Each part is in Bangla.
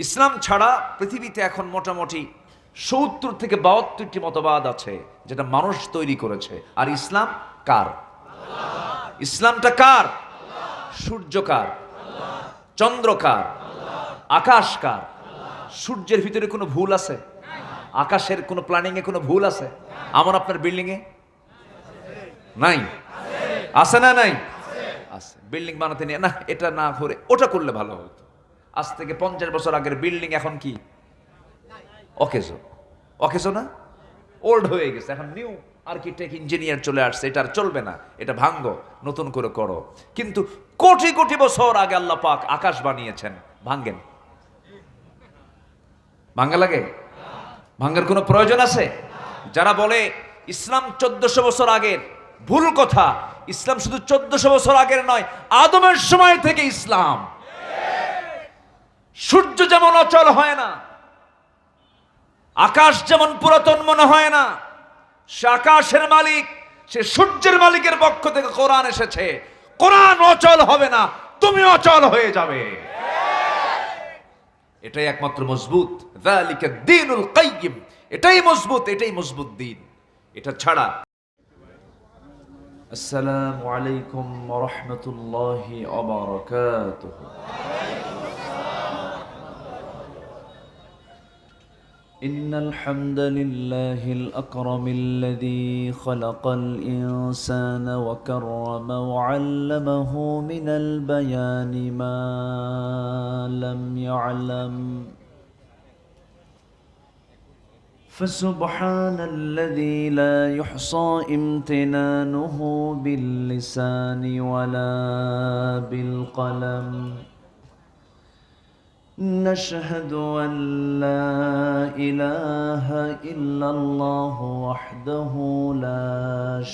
ইসলাম ছাড়া পৃথিবীতে এখন মোটামুটি ৭০ থেকে ৭২টি মতবাদ আছে যেটা মানুষ তৈরি করেছে। আর ইসলাম কার? ইসলামটা কার? সূর্য কার? চন্দ্র কার? আকাশ কার? সূর্যের ভিতরে কোনো ভুল আছে? আকাশের কোনো প্ল্যানিং এ কোনো ভুল আছে? আমার আপনার বিল্ডিং এ নাই? আছে না নাই? আছে। বিল্ডিং বানাতে নিয়ে না এটা না করে ওটা করলে ভালো হতো। আজ থেকে 50 বছর আগের বিল্ডিং এখন কি অকেজো? অকেজো না, ওল্ড হয়ে গেছে। এখন নিউ আর্কিটেক্ট ইঞ্জিনিয়ার চলে আসছে, এটা আর চলবে না, এটা ভাঙ্গো, নতুন করে করো। কিন্তু কোটি কোটি বছর আগে আল্লাহ পাক আকাশ বানিয়েছেন, ভাঙ্গেন। ভাঙ্গা লাগে? ভাঙ্গার কোনো প্রয়োজন আছে? যারা বলে ইসলাম 1400 বছর আগের, ভুল কথা। ইসলাম শুধু 1400 বছর আগের নয়, আদমের সময় থেকে ইসলাম। সূর্য যেমন অচল হয় না, আকাশ যেমন পুরাতন মনে হয় না, সে আকাশের মালিক, সে সূর্যের মালিকের পক্ষ থেকে কোরআন এসেছে। কোরআন অচল হবে না, তুমি অচল হয়ে যাবে। এটাই একমাত্র মজবুত। যালিকা দ্বীনুল কাইয়্যিম, এটাই মজবুত, এটাই মজবুত দ্বীন। এটা ছাড়া। আসসালামু আলাইকুম ওয়া রাহমাতুল্লাহি ওয়া বারাকাতুহু। إن الحمد لله الأكرم الذي خلق الإنسان وكرم وعلمه من البيان ما لم يعلم، فسبحان الذي لا يحصى امتنانه باللسان ولا بالقلم. نشهد أن لا إله إلا الله وحده لا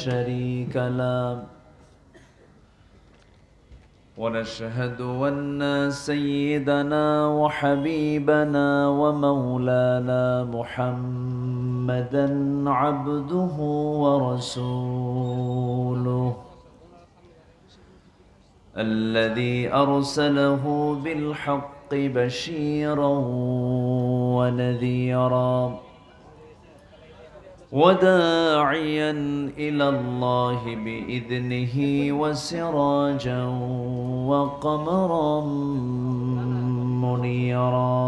شريك له، ونشهد أن سيدنا وحبيبنا ومولانا محمدا عبده ورسوله الذي أرسله بالحق بشيرا ونذيرا وداعيا إلى الله بإذنه وسراجا وقمرا منيرا.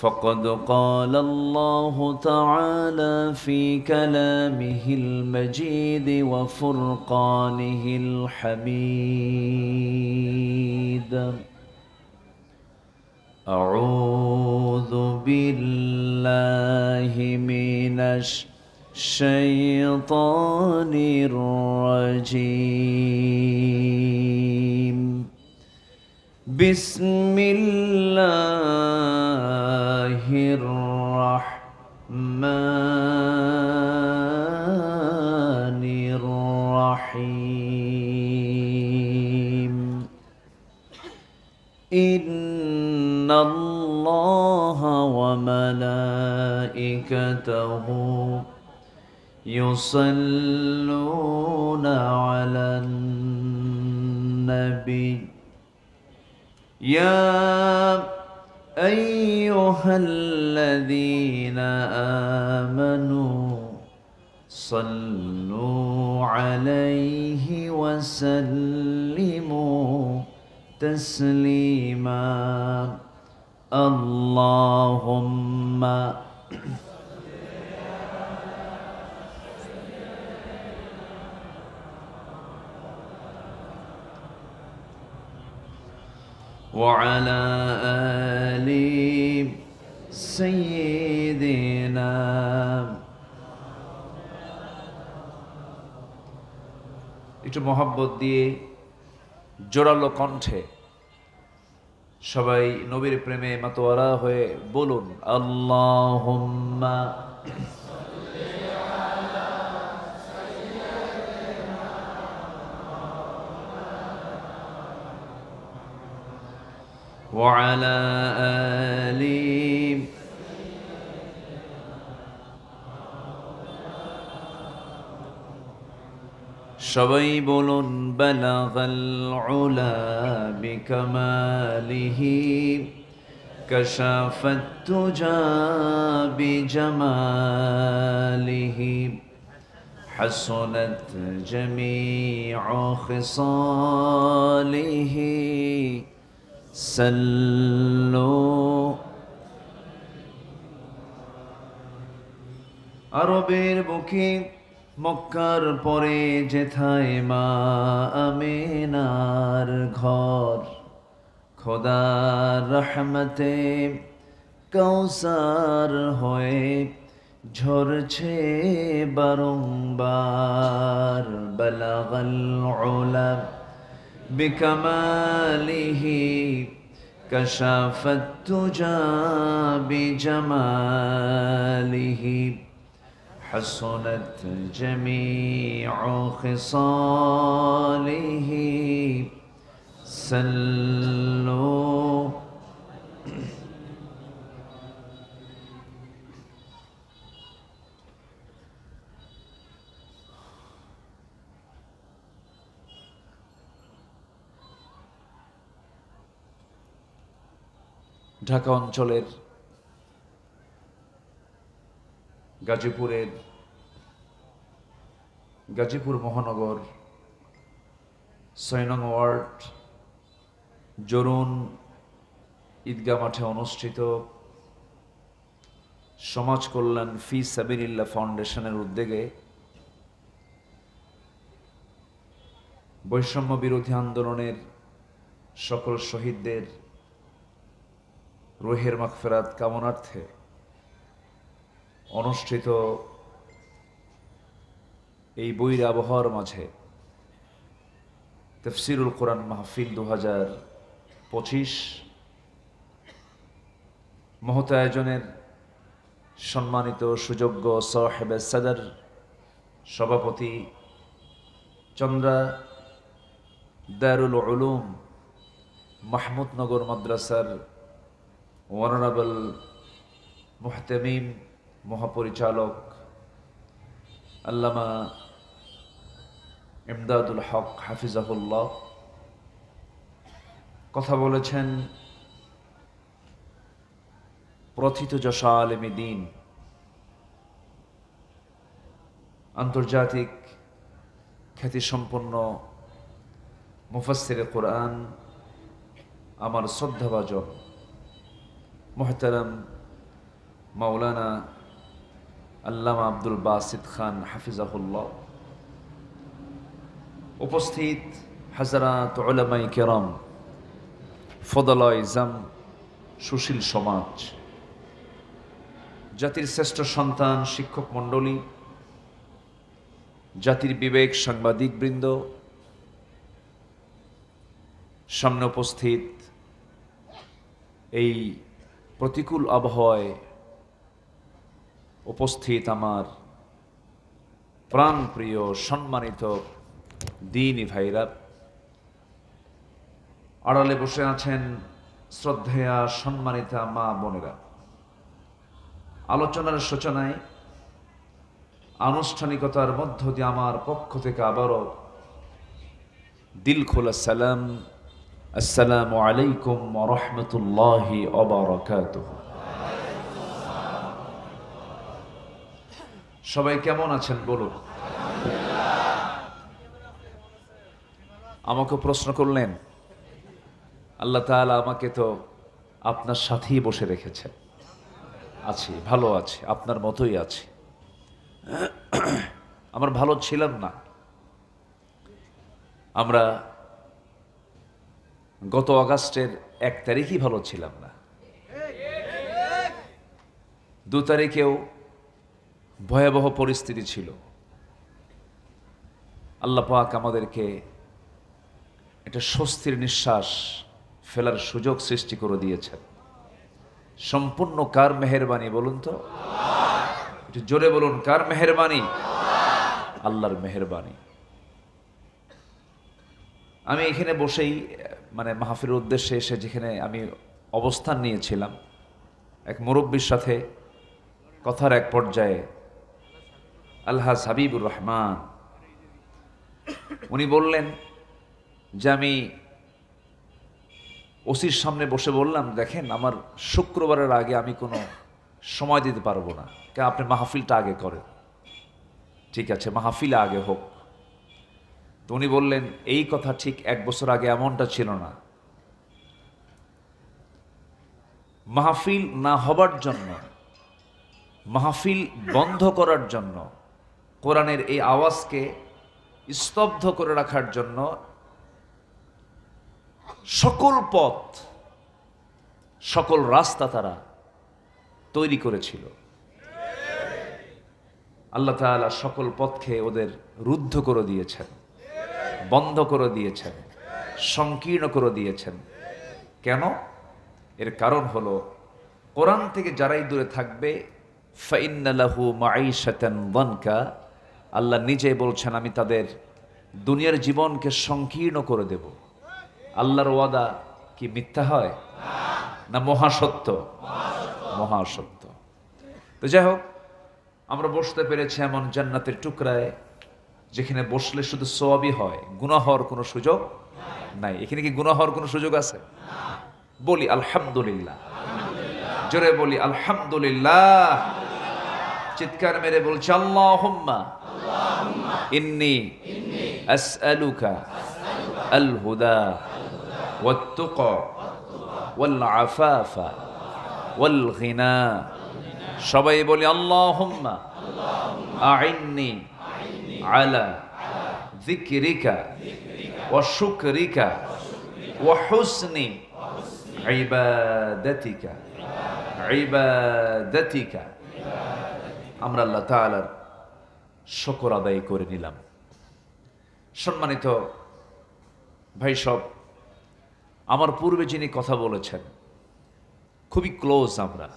فقد قال الله تعالى في كلامه المجيد وفرقانه الحميد: أعوذ بالله من الشيطان الرجيم. بسم الله الرحمن الرحيم. إن الله وملائكته يصلون على النبي يا أيها الذين آمنوا صلوا عليه وسلموا تسليما. اللهم وعلى آل سيدنا একটু মহব্বত দিয়ে জোরালো কণ্ঠে সবাই নবীর প্রেমে মাতোয়ারা হয়ে বলুন আল্লাহুম্মা وعلى آل সবাই বলুন বালাগাল উলা বিকামালিহি কাশাফাত তুজা বিজামালিহি হাসনাত জামিউ খিসালিহি সাল্লু। আরবের বুকে মক্কার পরে যেথায় মা আমিনার ঘর, খোদার রহমতে কৌসার হয়ে ঝরছে বারংবার। বালাগাল উলা বিকামালিহি কাশাফাত তুজা বিজামালিহি حسنت جميع خصاله سلوا। ঢাকা অঞ্চলের গাজীপুর মহানগর ৬ নং ওয়ার্ড জরুন ঈদগাহ মাঠে অনুষ্ঠিত সমাজ কল্যাণ ফি সাবিলিল্লাহ ফাউন্ডেশনের উদ্যোগে বৈষম্য বিরোধী আন্দোলনের সকল শহীদদের রুহের মাগফিরাত কামনার্থে অনুষ্ঠিত এই বৈর আবহাওয়ার মাঝে তাফসীরুল কোরআন মাহফিল 2025 মহৎ আয়োজনের সম্মানিত সুযোগ্য সাহেবে সদর সভাপতি চন্দ্রা দারুল উলুম মাহমুদনগর মাদ্রাসার অনারেবল মুহতামিম মহাপরিচালক আল্লামা ইমদাদুল হক হাফিজাহুল্লাহ কথা বলেছেন প্রথিতযশা আলেমে দ্বীন, আন্তর্জাতিক খ্যাতিসম্পন্ন মুফাসসিরে কোরআন, আমার শ্রদ্ধাভাজন মুহতারাম মাওলানা আল্লামা আব্দুল বাসিত খান হাফিজাহুল্লাহ, উপস্থিত হাজারাত উলামাই কেরাম, ফদলা ইজাম, সুশীল সমাজ, জাতির শ্রেষ্ঠ সন্তান শিক্ষক মণ্ডলী, জাতির বিবেক সাংবাদিক বৃন্দ, সামনে উপস্থিত এই প্রতিকূল আবহাওয়ায় উপস্থিত আমার প্রাণপ্রিয় সম্মানিত দ্বীনি ভাইরা, আড়ালে বসে আছেন শ্রদ্ধেয়া সম্মানিতা মা বোনেরা। আলোচনার সূচনায় আনুষ্ঠানিকতার মধ্য দিয়ে আমার পক্ষ থেকে আবারও দিল খোলা সালাম, আসসালামু আলাইকুম ওয়া রাহমাতুল্লাহি ওয়া বারাকাতুহু। সবাই কেমন আছেন বলুন। আমাকে প্রশ্ন করলেন, আল্লাহ তাআলা আমাকে তো আপনার সাথেই বসে রেখেছেন। আছি, ভালো আছি, আপনার মতোই আছি। আমার ভালো ছিলাম না। আমরা গত আগস্টের 1 তারিখই ভালো ছিলাম না। 2 তারিখেও ভয়াবহ পরিস্থিতি ছিল। আল্লাহ পাক আমাদেরকে একটা স্বস্তির নিঃশ্বাস ফেলার সুযোগ সৃষ্টি করে দিয়েছেন। সম্পূর্ণ কার মেহেরবানি বলুন তো? একটু জোরে বলুন, কার মেহেরবানি? আল্লাহর মেহেরবানি। আমি এখানে বসেই মাহফিলের উদ্দেশ্যে এসে যেখানে আমি অবস্থান নিয়েছিলাম, এক মুরব্বীর সাথে কথার এক পর্যায়ে আলহাজ হাবিবুর রহমান উনি বললেন যে আমি ওসির সামনে বসে বললাম, দেখেন আমার শুক্রবারের আগে আমি কোনো সময় দিতে পারবো না, কে আপনি মাহফিলটা আগে করেন। ঠিক আছে, মাহফিলে আগে হোক। তো উনি বললেন, এই কথা ঠিক 1 বছর আগে এমনটা ছিল না। মাহফিল না হবার জন্য, মাহফিল বন্ধ করার জন্য, কোরআনের এই আওয়াজকে স্তব্ধ করে রাখার জন্য সকল পথ, সকল রাস্তা তারা তৈরি করেছিল। আল্লাহ তাআলা সকল পথকে ওদের রুদ্ধ করে দিয়েছেন, বন্ধ করে দিয়েছেন, সংকীর্ণ করে দিয়েছেন। কেন? এর কারণ হলো, কোরআন থেকে যারাই দূরে থাকবে, ফাইন্না লাহু মাঈশাতান দানকা, আল্লাহ নিজেই বলছেন আমি তাদের দুনিয়ার জীবনকে সংকীর্ণ করে দেব। আল্লাহর ওয়াদা কি মিথ্যা হয়? না মহাসত্য? মহাসত্য। তো যাই হোক, আমরা বসতে পেরেছি এমন জান্নাতের টুকরায় যেখানে বসলে শুধু সওয়াবই হয়, গুনাহ হওয়ার কোনো সুযোগ নাই। এখানে কি গুনাহ হওয়ার কোনো সুযোগ আছে? বলি আলহামদুলিল্লাহ, জোরে বলি আলহামদুলিল্লাহ, চিৎকার মেরে বলছি আল্লাহুম্মা ইন্নী আসআলুকা আল হুদা ওয়াত তুকা ওয়াল আফাফা ওয়াল গিনা। সবাই বলি আল্লাহুম্মা আইন্নি আলা যিকরিকা ওয়া শুকরিকা ওয়া হুসনি ইবাদাতিকা ইবাদাতিকা। আমরা আল্লাহ তাআলার শুকর আদায় করে নিলাম। সম্মানিত ভাই সব, আমার পূর্বে যিনি কথা বলেছেন খুবই ক্লোজ, আমরা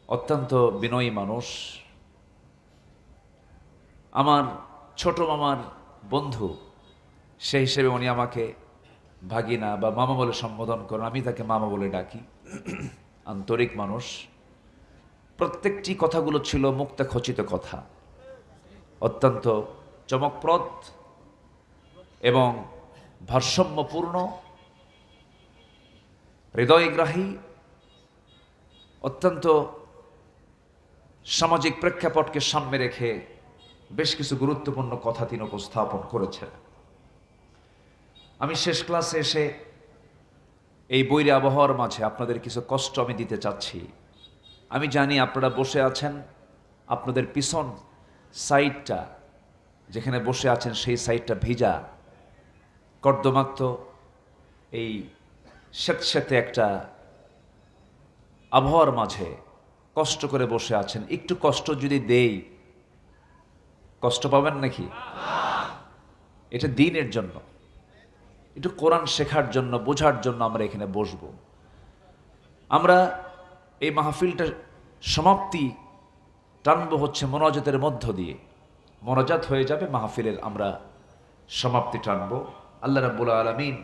অত্যন্ত বিনয়ী মানুষ, আমার ছোট মামার বন্ধু, সেই হিসেবে উনি আমাকে ভাগিনা বা মামা বলে সম্বোধন করেন, আমি তাকে মামা বলে ডাকি। আন্তরিক মানুষ। প্রত্যেকটি কথাগুলো ছিল মুক্তা খচিত কথা, অত্যন্ত চমকপ্রদ এবং ভারসাম্যপূর্ণ, হৃদয়গ্রাহী, অত্যন্ত সামাজিক প্রেক্ষাপটকে সামনে রেখে বেশ কিছু গুরুত্বপূর্ণ কথা তিনি উপস্থাপন করেছেন। আমি শেষ ক্লাসে এসে এই বৈরী আবহাওয়ার মাঝে আপনাদের কিছু কষ্ট আমি দিতে চাচ্ছি। আমি জানি আপনারা বসে আছেন, আপনাদের পিছন সাইডটা যেখানে বসে আছেন সেই সাইডটা ভিজা, কর্দমাক্ত এই স্যাঁতস্যাঁতে একটা আবহাওয়ার মাঝে কষ্ট করে বসে আছেন। একটু কষ্ট যদি দেই, কষ্ট পাবেন নাকি? এটা দ্বীনের জন্য, একটু কোরআন শেখার জন্য, বোঝার জন্য আমরা এখানে বসব। আমরা এই মাহফিলটা সমাপ্তি টানব হচ্ছে মোনাজাতের মধ্য দিয়ে। মোনাজাত হয়ে যাবে, মাহফিলের আমরা সমাপ্তি টানব। আল্লাহ রাব্বুল আলামিন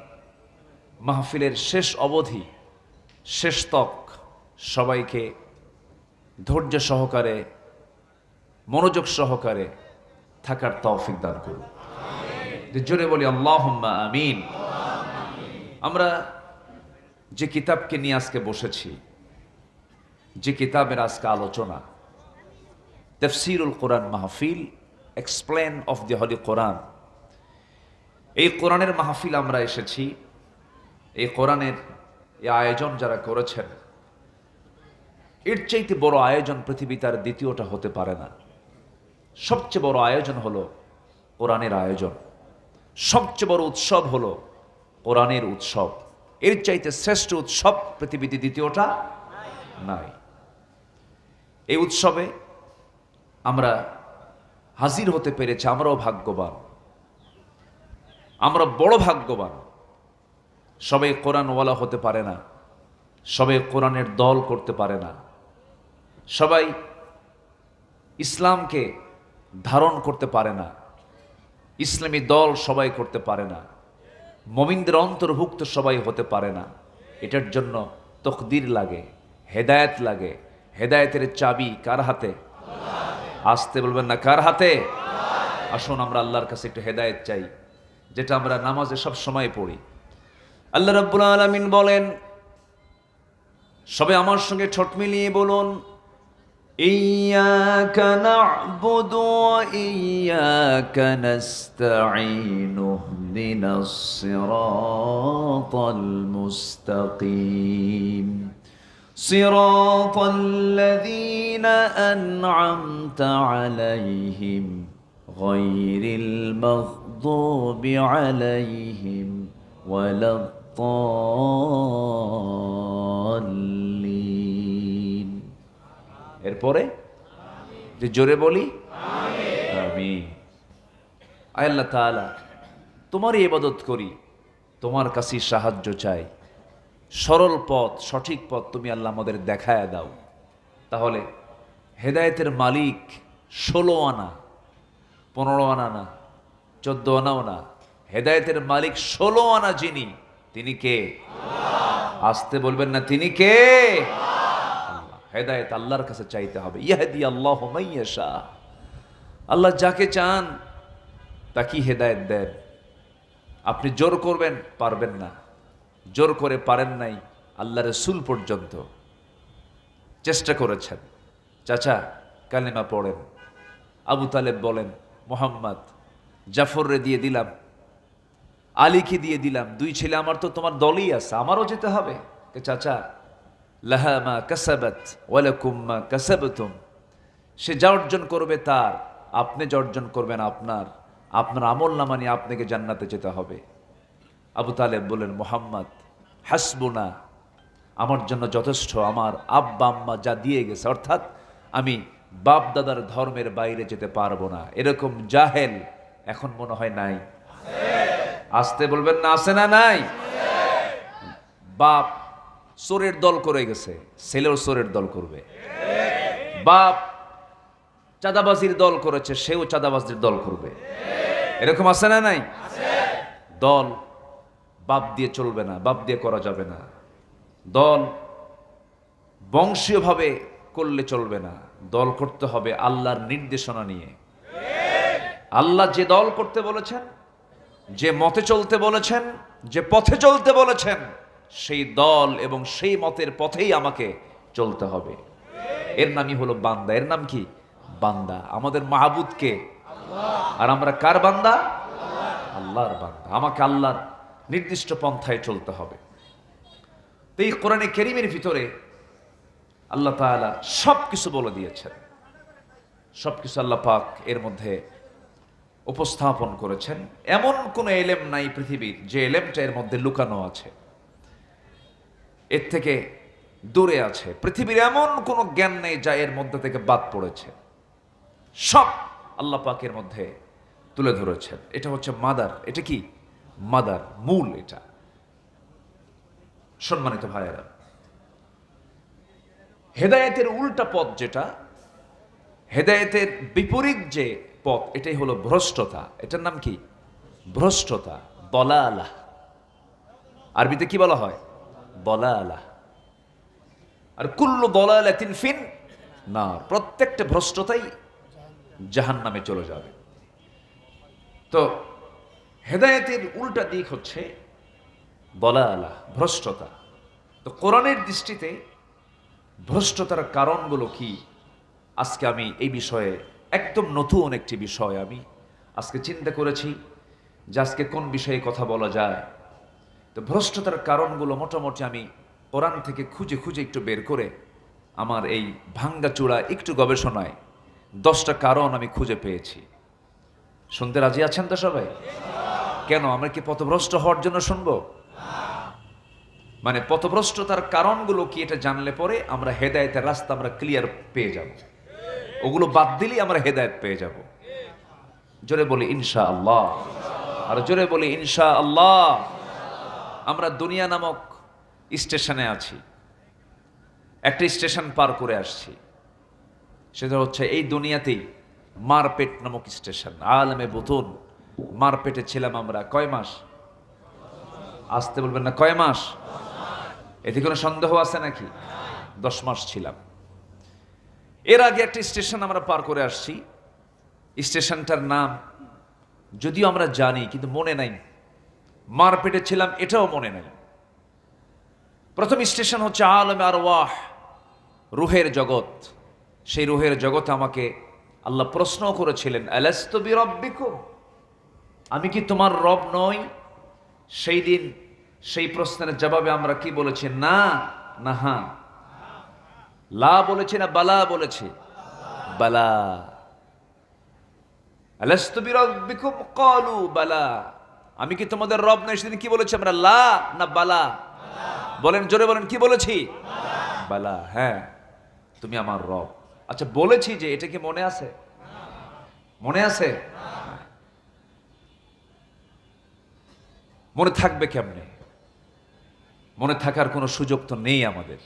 মাহফিলের শেষ অবধি, শেষ তক সবাইকে ধৈর্য সহকারে, মনোযোগ সহকারে থাকার তৌফিক দান করুন। জোরে বলি আল্লাহুম্মা আমিন। আমরা যে কিতাবকে নিয়ে আজকে বসেছি, যে কিতাবের আজকে আলোচনা, তাফসীরুল কোরআন মাহফিল, এক্সপ্লেন অফ দি হলি কোরআন। এই কোরআনের মাহফিল আমরা এসেছি। এই কোরআনের এই আয়োজন যারা করেছেন, এর চাইতে বড় আয়োজন পৃথিবীতে আর দ্বিতীয়টা হতে পারে না। সবচেয়ে বড় আয়োজন হলো কোরআনের আয়োজন, সবচেয়ে বড় উৎসব হলো কোরআনের উৎসব। এর চাইতে শ্রেষ্ঠ উৎসব পৃথিবীতে দ্বিতীয়টা নাই। এই উৎসবে আমরা হাজির হতে পেরেছি, আমরাও ভাগ্যবান, আমরা বড় ভাগ্যবান। সবাই কোরআনওয়ালা হতে পারে না, সবাই কোরআনের দল করতে পারে না, সবাই ইসলামকে ধারণ করতে পারে না, ইসলামী দল সবাই করতে পারে না, মুমিনদের অন্তর্ভুক্ত সবাই হতে পারে না। এটার জন্য তকদির লাগে, হেদায়েত লাগে। হেদায়েতের চাবি কার হাতে? আসতে বলবেন না, কার হাতে? আসুন আমরা আল্লাহর কাছে একটু হেদায়েত চাই, যেটা আমরা নামাজে সব সময় পড়ি। আল্লাহ রাব্বুল আলামিন বলেন, সবে আমার সঙ্গে ঠোঁট মিলিয়ে বলুন, ইয়্যাকা না'বুদু ওয়া ইয়্যাকা নাস্তাঈন ইহদিনাস সিরাতাল মুস্তাকিম সিরাতাল লাযীনা আন'আমতা আলাইহিম গায়রিল মাগদুবি আলাইহিম ওয়ালাদ-দাল্লিন। এরপরে যে জোরে বলি আমিন। আয় আল্লাহ তাআলা, তোমারই ইবাদত করি, তোমার কাছে সাহায্য চাই, সরল পথ, সঠিক পথ তুমি আল্লাহ আমাদের দেখায় দাও। তাহলে হেদায়েতের মালিক 16 আনা, 15 আনা না, 14 আনাও না, হেদায়েতের মালিক 16 আনা যিনি, তিনি কে? আসতে বলবেন না, তিনি কে? হেদায়েত আল্লাহর কাছে চাইতে হবে। ইয়াহদি আল্লাহু মান ইয়াশা, আল্লাহ যাকে চান তাকে হেদায়েত দেন। আপনি জোর করবেন, পারবেন না। জোর করে পারেন নাই, আল্লাহ রাসূল পর্যন্ত চেষ্টা করেছেন। চাচা কালেমা পড়েন, আবু তালেব বলেন, মুহাম্মদ জাফররে দিয়ে দিলাম, আলীকে দিয়ে দিলাম, 2 ছেলে আমার, তো তোমার দলই আছে, আমারও যেতে হবে। চাচা লাহা মা কাসাবাত ওয়া লাকুম মা কাসাবতুম, সে যা অর্জন করবে তার, আপনি যা অর্জন করবেন আপনার, আপনার আমলনামা নিয়ে আপনাকে জান্নাতে যেতে হবে। আবু তালেব বলেন, মুহাম্মদ হাসবুনা, আমার জন্য যথেষ্ট, আমার আব্বা আম্মা যা দিয়ে গেছে, অর্থাৎ আমি বাপ দাদার ধর্মের বাইরে যেতে পারবো না। এরকম জাহেল এখন মনে হয় নাই? আসতে বলবেন না, আছে না নাই? বাপ চোরের দল করে গেছে, ছেলেও চোরের দল করবে। বাপ চাঁদাবাজির দল করেছে, সেও চাঁদাবাজির দল করবে। এরকম আছে না নাই? দল বাপ দিয়ে চলবে না, বাপ দিয়ে করা যাবে না। দল বংশীয়ভাবে করলে চলবে না, দল করতে হবে আল্লাহর নির্দেশনা নিয়ে। আল্লাহ যে দল করতে বলেছেন, যে মতে চলতে বলেছেন, যে পথে চলতে বলেছেন, সেই দল এবং সেই মতের পথেই আমাকে চলতে হবে। এর নামই হলো বান্দা। এর নাম কি? বান্দা। আমাদের মাহবুদকে, আর আমরা কার বান্দা? আল্লাহর বান্দা। আমাকে আল্লাহর নির্দিষ্ট পন্থায় চলতে হবে। তো এই কোরআনে কারীমের ভিতরে আল্লাহ তাআলা সবকিছু বলে দিয়েছেন, সবকিছু আল্লাহ পাক এর মধ্যে উপস্থাপন করেছেন। এমন কোন এলেম নাই পৃথিবীর যে এলেমটা এর মধ্যে লুকানো আছে, এর থেকে দূরে আছে। পৃথিবীর এমন কোন জ্ঞান নেই যা এর মধ্যে থেকে বাদ পড়েছে। সব আল্লাহ পাকের মধ্যে তুলে ধরেছেন। এটা হচ্ছে মাদার। এটা কি? মাদার, মূল। এটা সম্মানিত ভাইয়েরা, হেদায়েতের উল্টা পথ যেটা, হেদায়েতের বিপরীত যে পথ, এটাই হলো ভ্রষ্টতা। এটার নাম কি? ভ্রষ্টতা, দলালাহ। আরবিতে কি বলা হয়? দলালাহ। আর কুল্লু দলালাতিন ফিন নার, প্রত্যেকটা ভ্রষ্টতাই জাহান্নামে চলে যাবে। তো হেদায়েতের উল্টা দিক হচ্ছে দলালাহ, ভ্রষ্টতা। তো কোরআনের দৃষ্টিতে ভ্রষ্টতার কারণগুলো কি, আজকে আমি এই বিষয়ে, একদম নতুন একটি বিষয় আমি আজকে চিন্তা করেছি যে আজকে কোন বিষয়ে কথা বলা যায়। তো ভ্রষ্টতার কারণগুলো মোটামুটি আমি কোরআন থেকে খুঁজে খুঁজে একটু বের করে আমার এই ভাঙ্গাচূড়া একটু গবেষণায় 10টা কারণ আমি খুঁজে পেয়েছি। শুনতে রাজি আছেন তো সবাই? কেন, আমরা কি পথভ্রষ্ট হওয়ার জন্য শুনবো? মানে পথভ্রষ্টতার কারণগুলো কি, এটা জানলে পরে আমরা হেদায়েতের রাস্তা আমরা ক্লিয়ার পেয়ে যাব। ওগুলো বাদ দিলেই আমরা হেদায়েত পেয়ে যাব। জোরে বলি ইনশাআল্লাহ, আর জোরে বলি ইনশাআল্লাহ। আমরা দুনিয়া নামক স্টেশনে আছি, একটা স্টেশন পার করে আসছি, সেটা হচ্ছে এই দুনিয়াতেই মারপেট নামক স্টেশন। আলেমে বুতুন, মারপেটে ছিলাম আমরা কয় মাস? আসতে বলবেন না, কয় মাস? এতে কোনো সন্দেহ আছে নাকি? 10 মাস ছিলাম। এর আগে একটা স্টেশন আমরা পার করে আসছি, স্টেশনটার নাম যদিও আমরা জানি কিন্তু মনে নাই। মার পেটে ছিলাম এটাও মনে নাই। প্রথম স্টেশন হচ্ছে আলমে আরওয়াহ, রুহের জগৎ। সেই রুহের জগতে আমাকে আল্লাহ প্রশ্ন করেছিলেন, আলাস্তু বিরাব্বিকুম, আমি কি তোমার রব নই? সেই দিন সেই প্রশ্নের জবাবে আমরা কি বলেছি? না, না, হ্যাঁ। লা বলেছি না বালা বলেছি? বালা। আলাস্তু বিরাব্বিকুম ক্বালু বালা, আমি কি তোমাদের রব নই? সেদিন কি বলেছি আমরা? লা না বালা? বলেন, জোরে বলেন, কি বলেছি? বালা, হ্যাঁ তুমি আমার রব। আচ্ছা, বলেছি যে, এটা কি মনে আছে? মনে আছে? মনে থাকবে কেমনে? মনে থাকার কোনো সুযোগ তো নেই আমাদের।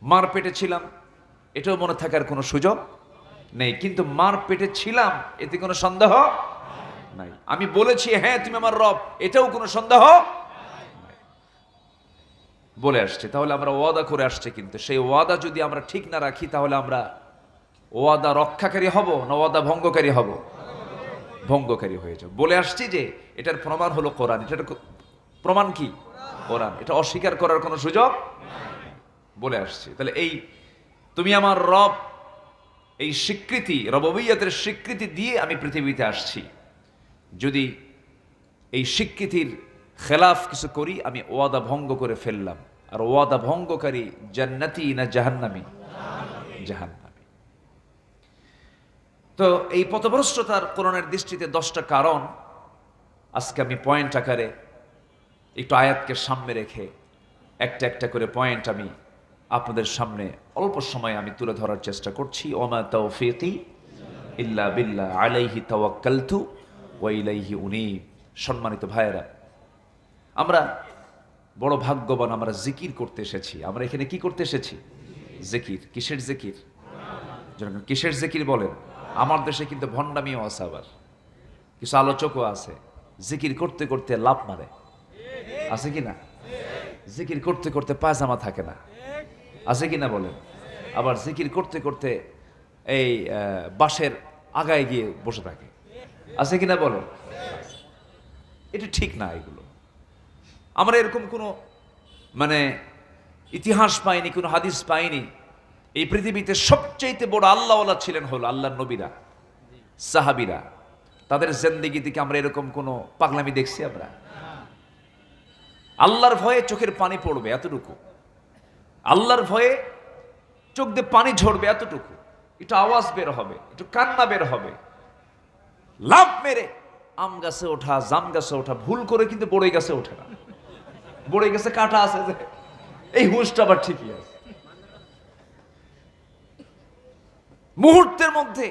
মার পেটে ছিলাম এটাও মনে থাকার কোনো সুযোগ নেই, কিন্তু মার পেটে ছিলাম এতে কোনো সন্দেহ নাই। আমি বলেছি হ্যাঁ তুমি আমার রব, এটাও কোনো সন্দেহ নাই। বলে আসছে, তাহলে আমরা ওয়াদা করে আসছে, কিন্তু সেই ওয়াদা যদি আমরা ঠিক না রাখি তাহলে আমরা ওয়াদা রক্ষাকারী হব না ওয়াদা ভঙ্গকারী হব? ভঙ্গকারী হয়ে যাব। বলে আসছি যে এটার প্রমাণ হলো কোরআন। এটার প্রমাণ কি? কোরআন। এটা অস্বীকার করার কোনো সুযোগ বলে আসছি। তাহলে এই তুমি আমার রব, এই স্বীকৃতি, রববিয়তের স্বীকৃতি দিয়ে আমি পৃথিবীতে আসছি। যদি এই স্বীকৃতির খেলাফ কিছু করি আমি ওয়াদা ভঙ্গ করে ফেললাম। আর ওয়াদা ভঙ্গকারী জান্নাতি না জাহান্নামী? জাহান্নামী। তো এই পথভ্রষ্টতার কোরআনের দৃষ্টিতে 10টা কারণ আজকে আমি পয়েন্ট আকারে একটু আয়াতকে সামনে রেখে একটা একটা করে পয়েন্ট আমি আপনাদের সামনে অল্প সময় আমি তুলে ধরার চেষ্টা করছি। ওমা তাওফীকি ইল্লা বিল্লাহ আলাইহি তাওয়াক্কালতু ওয়া ইলাইহি উনীব। সম্মানিত ভাইয়েরা, আমরা বড় ভাগ্যবান, আমরা জিকির করতে এসেছি। আমরা এখানে কি করতে এসেছি? জিকির। কিসের জিকির? কিসের জিকির বলেন? আমার দেশে কিন্তু ভণ্ডামিও আছে, আবার কিছু আলোচকও আছে জিকির করতে করতে লাভ মারে, আছে কি না? জিকির করতে করতে পায়জামা থাকে না, আছে কি না বলেন? আবার জিকির করতে করতে এই বাঁশের আগায় গিয়ে বসে থাকে, আছে কি না বলেন? এটা ঠিক না। এগুলো আমরা এরকম কোনো মানে ইতিহাস পাইনি, কোনো হাদিস পাইনি। এই পৃথিবীতে সবচেয়ে বড় আল্লাহওয়ালা ছিলেন হলো আল্লাহর নবীরা, সাহাবীরা। তাদের জিন্দেগি থেকে আমরা এরকম কোনো পাগলামি দেখছি? আমরা আল্লাহর ভয়ে চোখের পানি পড়বে এতটুকু, আল্লাহর ভয়ে চোখ দিয়ে পানি ঝরবে এতটুকু, একটু আওয়াজ বের হবে, একটু কান্না বের হবে, লাফ মেরে আম গাছে ওঠা, জাম গাছে ওঠা, ভুল করে কিন্তু বড়ই গাছে ওঠে না। বড়ই গাছে কাটা আছে যে, এই হুঁশটা আবার ঠিকই আছে। মুহূর্তের মধ্যে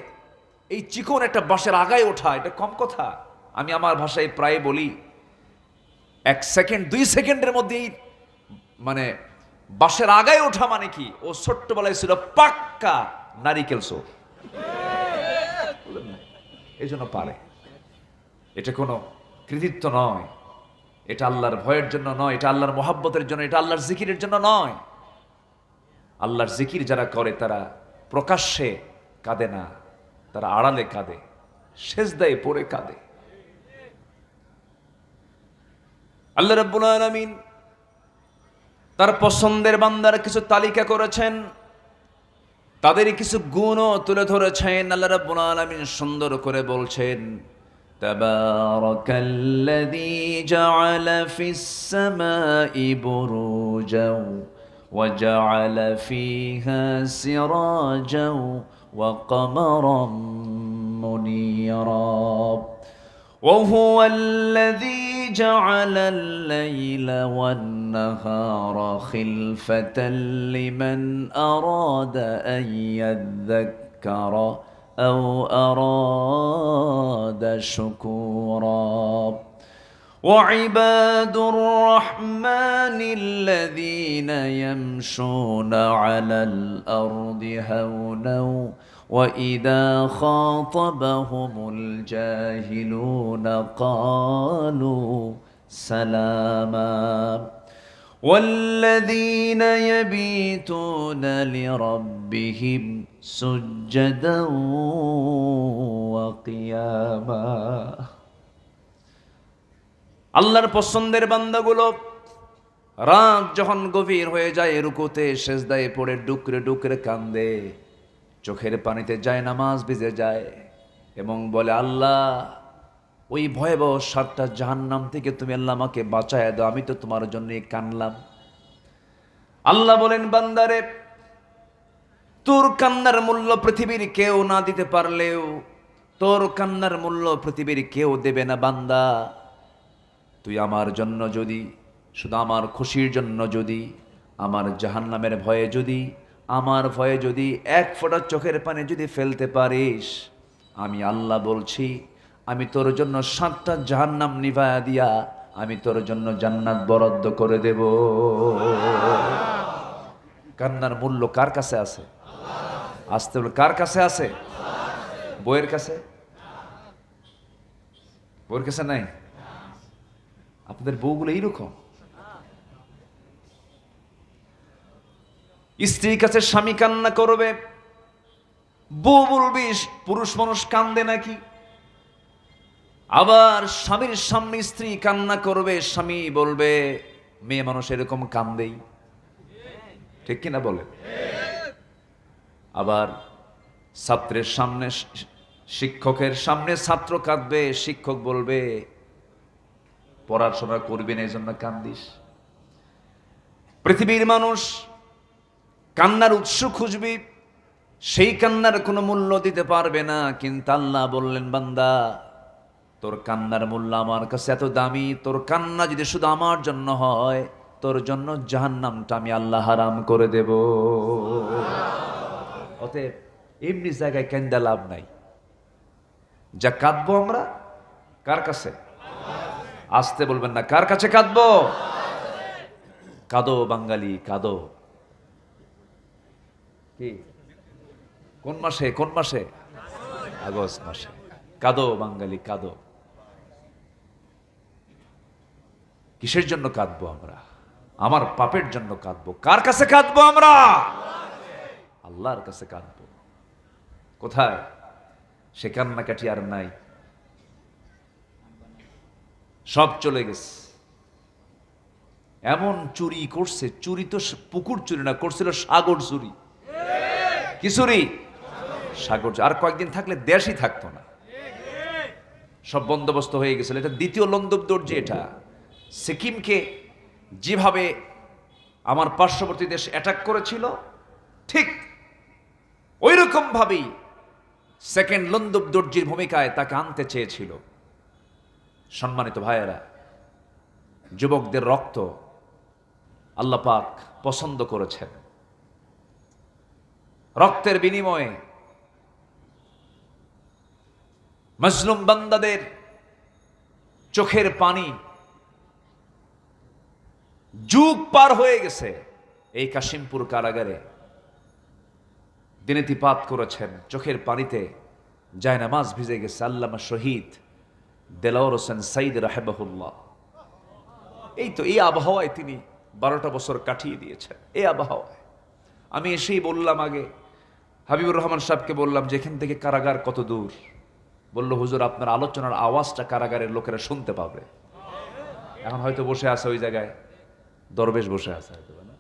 এই চিকন একটা বাঁশের আগায় ওঠা, এটা কম কথা। আমি আমার ভাষায় প্রায় বলি 1 সেকেন্ড 2 সেকেন্ডের মধ্যেই মানে বাঁশের আগায় ওঠা মানে কি, ও ছোট্টবেলায় ছিল পাক্কা নারিকেল চোর, এই জন্য পারে। এটা কোনো কৃতিত্ব নয়, এটা আল্লাহর ভয়ের জন্য নয়, এটা আল্লাহর মহাব্বতের জন্য, এটা আল্লাহর জিকিরের জন্য নয়। আল্লাহর জিকির যারা করে তারা প্রকাশ্যে কাঁদে না, তারা আড়ালে কাঁদে, সেজদায় পড়ে কাঁদে। আল্লাহ রাব্বুল আলামিন তার পছন্দের বান্দার কিছু তালিকা করেছেন, তাদেরই কিছু গুণও তুলে ধরেছেন। আল্লাহ রাব্বুল আলামিন সুন্দর করে বলছেন, তাবারাকাল্লাযী জাআলা ফিস সামাই বুরুজাও ওয়া জাআলা ফীহা সিরাজাও ওয়া কমারাম মুনীরা وهو الذي جعل الليل والنهار خلفة لمن أراد أن يذكر أو أراد شكورا وعباد الرحمن الذين يمشون على الأرض هونا وإذا خاطبهم الجاهلون قالوا سلاما والذين يبيتون لربهم سجدا وقياما আল্লাহর পছন্দের বান্দাগুলো রাত যখন গভীর হয়ে যায় রুকুতে সেজদায় পড়ে ডুকরে ডুকরে কান্দে, চোখের পানিতে যায় নামাজ ভিজে যায় এবং বলে, আল্লাহ ওই ভয়াবহ 7টা জাহান্নাম থেকে তুমি আল্লাহ আমাকে বাঁচায় দাও, আমি তো তোমার জন্য কানলাম। আল্লাহ বলেন, বান্দারে তোর কান্নার মূল্য পৃথিবীর কেউ না দিতে পারলেও, তোর কান্নার মূল্য পৃথিবীর কেউ দেবে না বান্দা। তুই আমার জন্য যদি, শুধু আমার খুশির জন্য যদি, আমার জাহান্নামের ভয়ে যদি, আমার ভয়ে যদি এক ফোঁটা চোখের পানি যদি ফেলতে পারিস, আমি আল্লাহ বলছি আমি তোর জন্য 7টা জাহান্নাম নিভায়া দিয়া আমি তোর জন্য জান্নাত বরাদ্দ করে দেব। কান্নার মূল্য কার কাছে আছে? আসতে বলে, কার কাছে আছে? বইয়ের কাছে? বইয়ের কাছে নাই? আপনাদের বউগুলো এইরকম। স্ত্রীর কাছে স্বামী কান্না করবে, বউ বলবি পুরুষ মানুষ কান্দে নাকি? আবার স্বামীর সামনে স্ত্রী কান্না করবে, স্বামী বলবে মেয়ে মানুষ এরকম কান্দেই। ঠিক কিনা বলে? আবার ছাত্রের সামনে, শিক্ষকের সামনে ছাত্র কাঁদবে, শিক্ষক বলবে পড়াশোনা করবি না এই জন্য কান্দিস। পৃথিবীর মানুষ কান্নার উৎস খুঁজবি, সেই কান্নার কোনো মূল্য দিতে পারবে না। কিন্তু আল্লাহ বললেন, বান্দা তোর কান্নার মূল্য আমার কাছে এত দামি, তোর কান্না যদি শুধু আমার জন্য হয়, তোর জন্য জাহান্নামটা আমি আল্লাহ হারাম করে দেব। অতএব এমনি জায়গায় কান্দা লাভ নাই। যা কাঁদবো আমরা কার কাছে? আসতে বলবেন না, কার কাছে কাঁদবো? কাঁদো বাঙালি কাঁদো। কি কোন মাসে? কোন মাসে? আগস্ট মাসে। কাঁদো বাঙালি কাঁদো। কিসের জন্য কাঁদবো আমরা? আমার পাপের জন্য কাঁদবো। কার কাছে কাঁদবো আমরা? আল্লাহর কাছে কাঁদবো। কোথায়? সে কান্নাকাটি আর নাই, সব চলে গেছে। এমন চুরি করছে, চুরি তো পুকুর চুরি না, করছিল সাগর চুরি। কি চুরি? সাগর। আর কয়েকদিন থাকলে দেশই থাকতো না, সব বন্দোবস্ত হয়ে গেছিল। এটা দ্বিতীয় লন্দব দর্জি। এটা সিকিমকে যেভাবে আমার পার্শ্ববর্তী দেশ অ্যাটাক করেছিল, ঠিক ওই রকম ভাবেই সেকেন্ড লন্দব দর্জির ভূমিকায় তাকে আনতে চেয়েছিল। সম্মানিত ভাইয়েরা, যুবকদের রক্ত আল্লাহ পাক পছন্দ করেছেন। রক্তের বিনিময়ে মজলুম বান্দাদের চোখের পানি যুগ পার হয়ে গেছে। এই কাশিমপুর কারাগারে দিনেতিপাত করেছেন, চোখের পানিতে জায়নামাজ ভিজে গেছে আল্লামা শহীদ দেলাওয়ার হোসেন সাইদ রাহেবাহুল্লাহ। এই তো এই আবহাওয়ায় তিনি 12টা বছর কাটিয়ে দিয়েছেন। এই আবহাওয়ায় আমি এসেই বললাম, আগে হাবিবুর রহমান সাহেবকে বললাম যে এখান থেকে কারাগার কত দূর? বলল, হুজুর আপনার আলোচনার আওয়াজটা কারাগারের লোকেরা শুনতে পাবে। এখন হয়তো বসে আছে ওই জায়গায় দরবেশ বসে আছে, হয়তো না?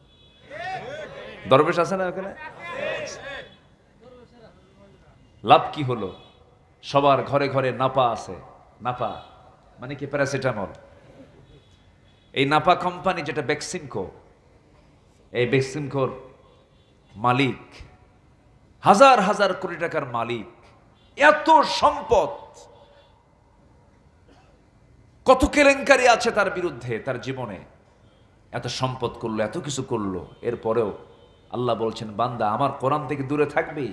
দরবেশ আছে না ওখানে? লাভ কি হলো? সবার ঘরে ঘরে নাপা আছে। নাপা মানে কি? প্যারাসিটামল। এই নাপা কোম্পানি যেটা বেক্সিমকো, এই বেক্সিমকোর মালিক হাজার হাজার কোটি টাকার মালিক। এত সম্পদ, কত কেলেঙ্কারি আছে তার বিরুদ্ধে, তার জীবনে এত সম্পদ করলো, এত কিছু করলো। এরপরেও আল্লাহ বলছেন, বান্দা আমার কোরআন থেকে দূরে থাকবি,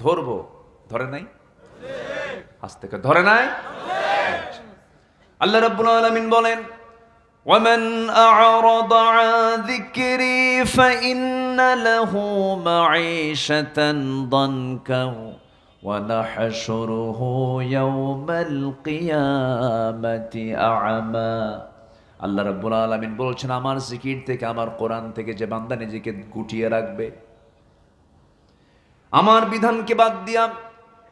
ধরবো। ধরে নাই? আজ থেকে ধরে নাই? আল্লাহ রাব্বুল আলামিন বলেন, ومن أعرض عن ذكري فإن له معيشة ضنكا ونحشره يوم القيامة أعمى। আল্লাহ রাব্বুল আলামিন বলছেন, আমার জিকির থেকে, আমার কোরআন থেকে যে বান্দা নিজেকে গুটিয়ে রাখবে, আমার বিধানকে বাদ দিয়া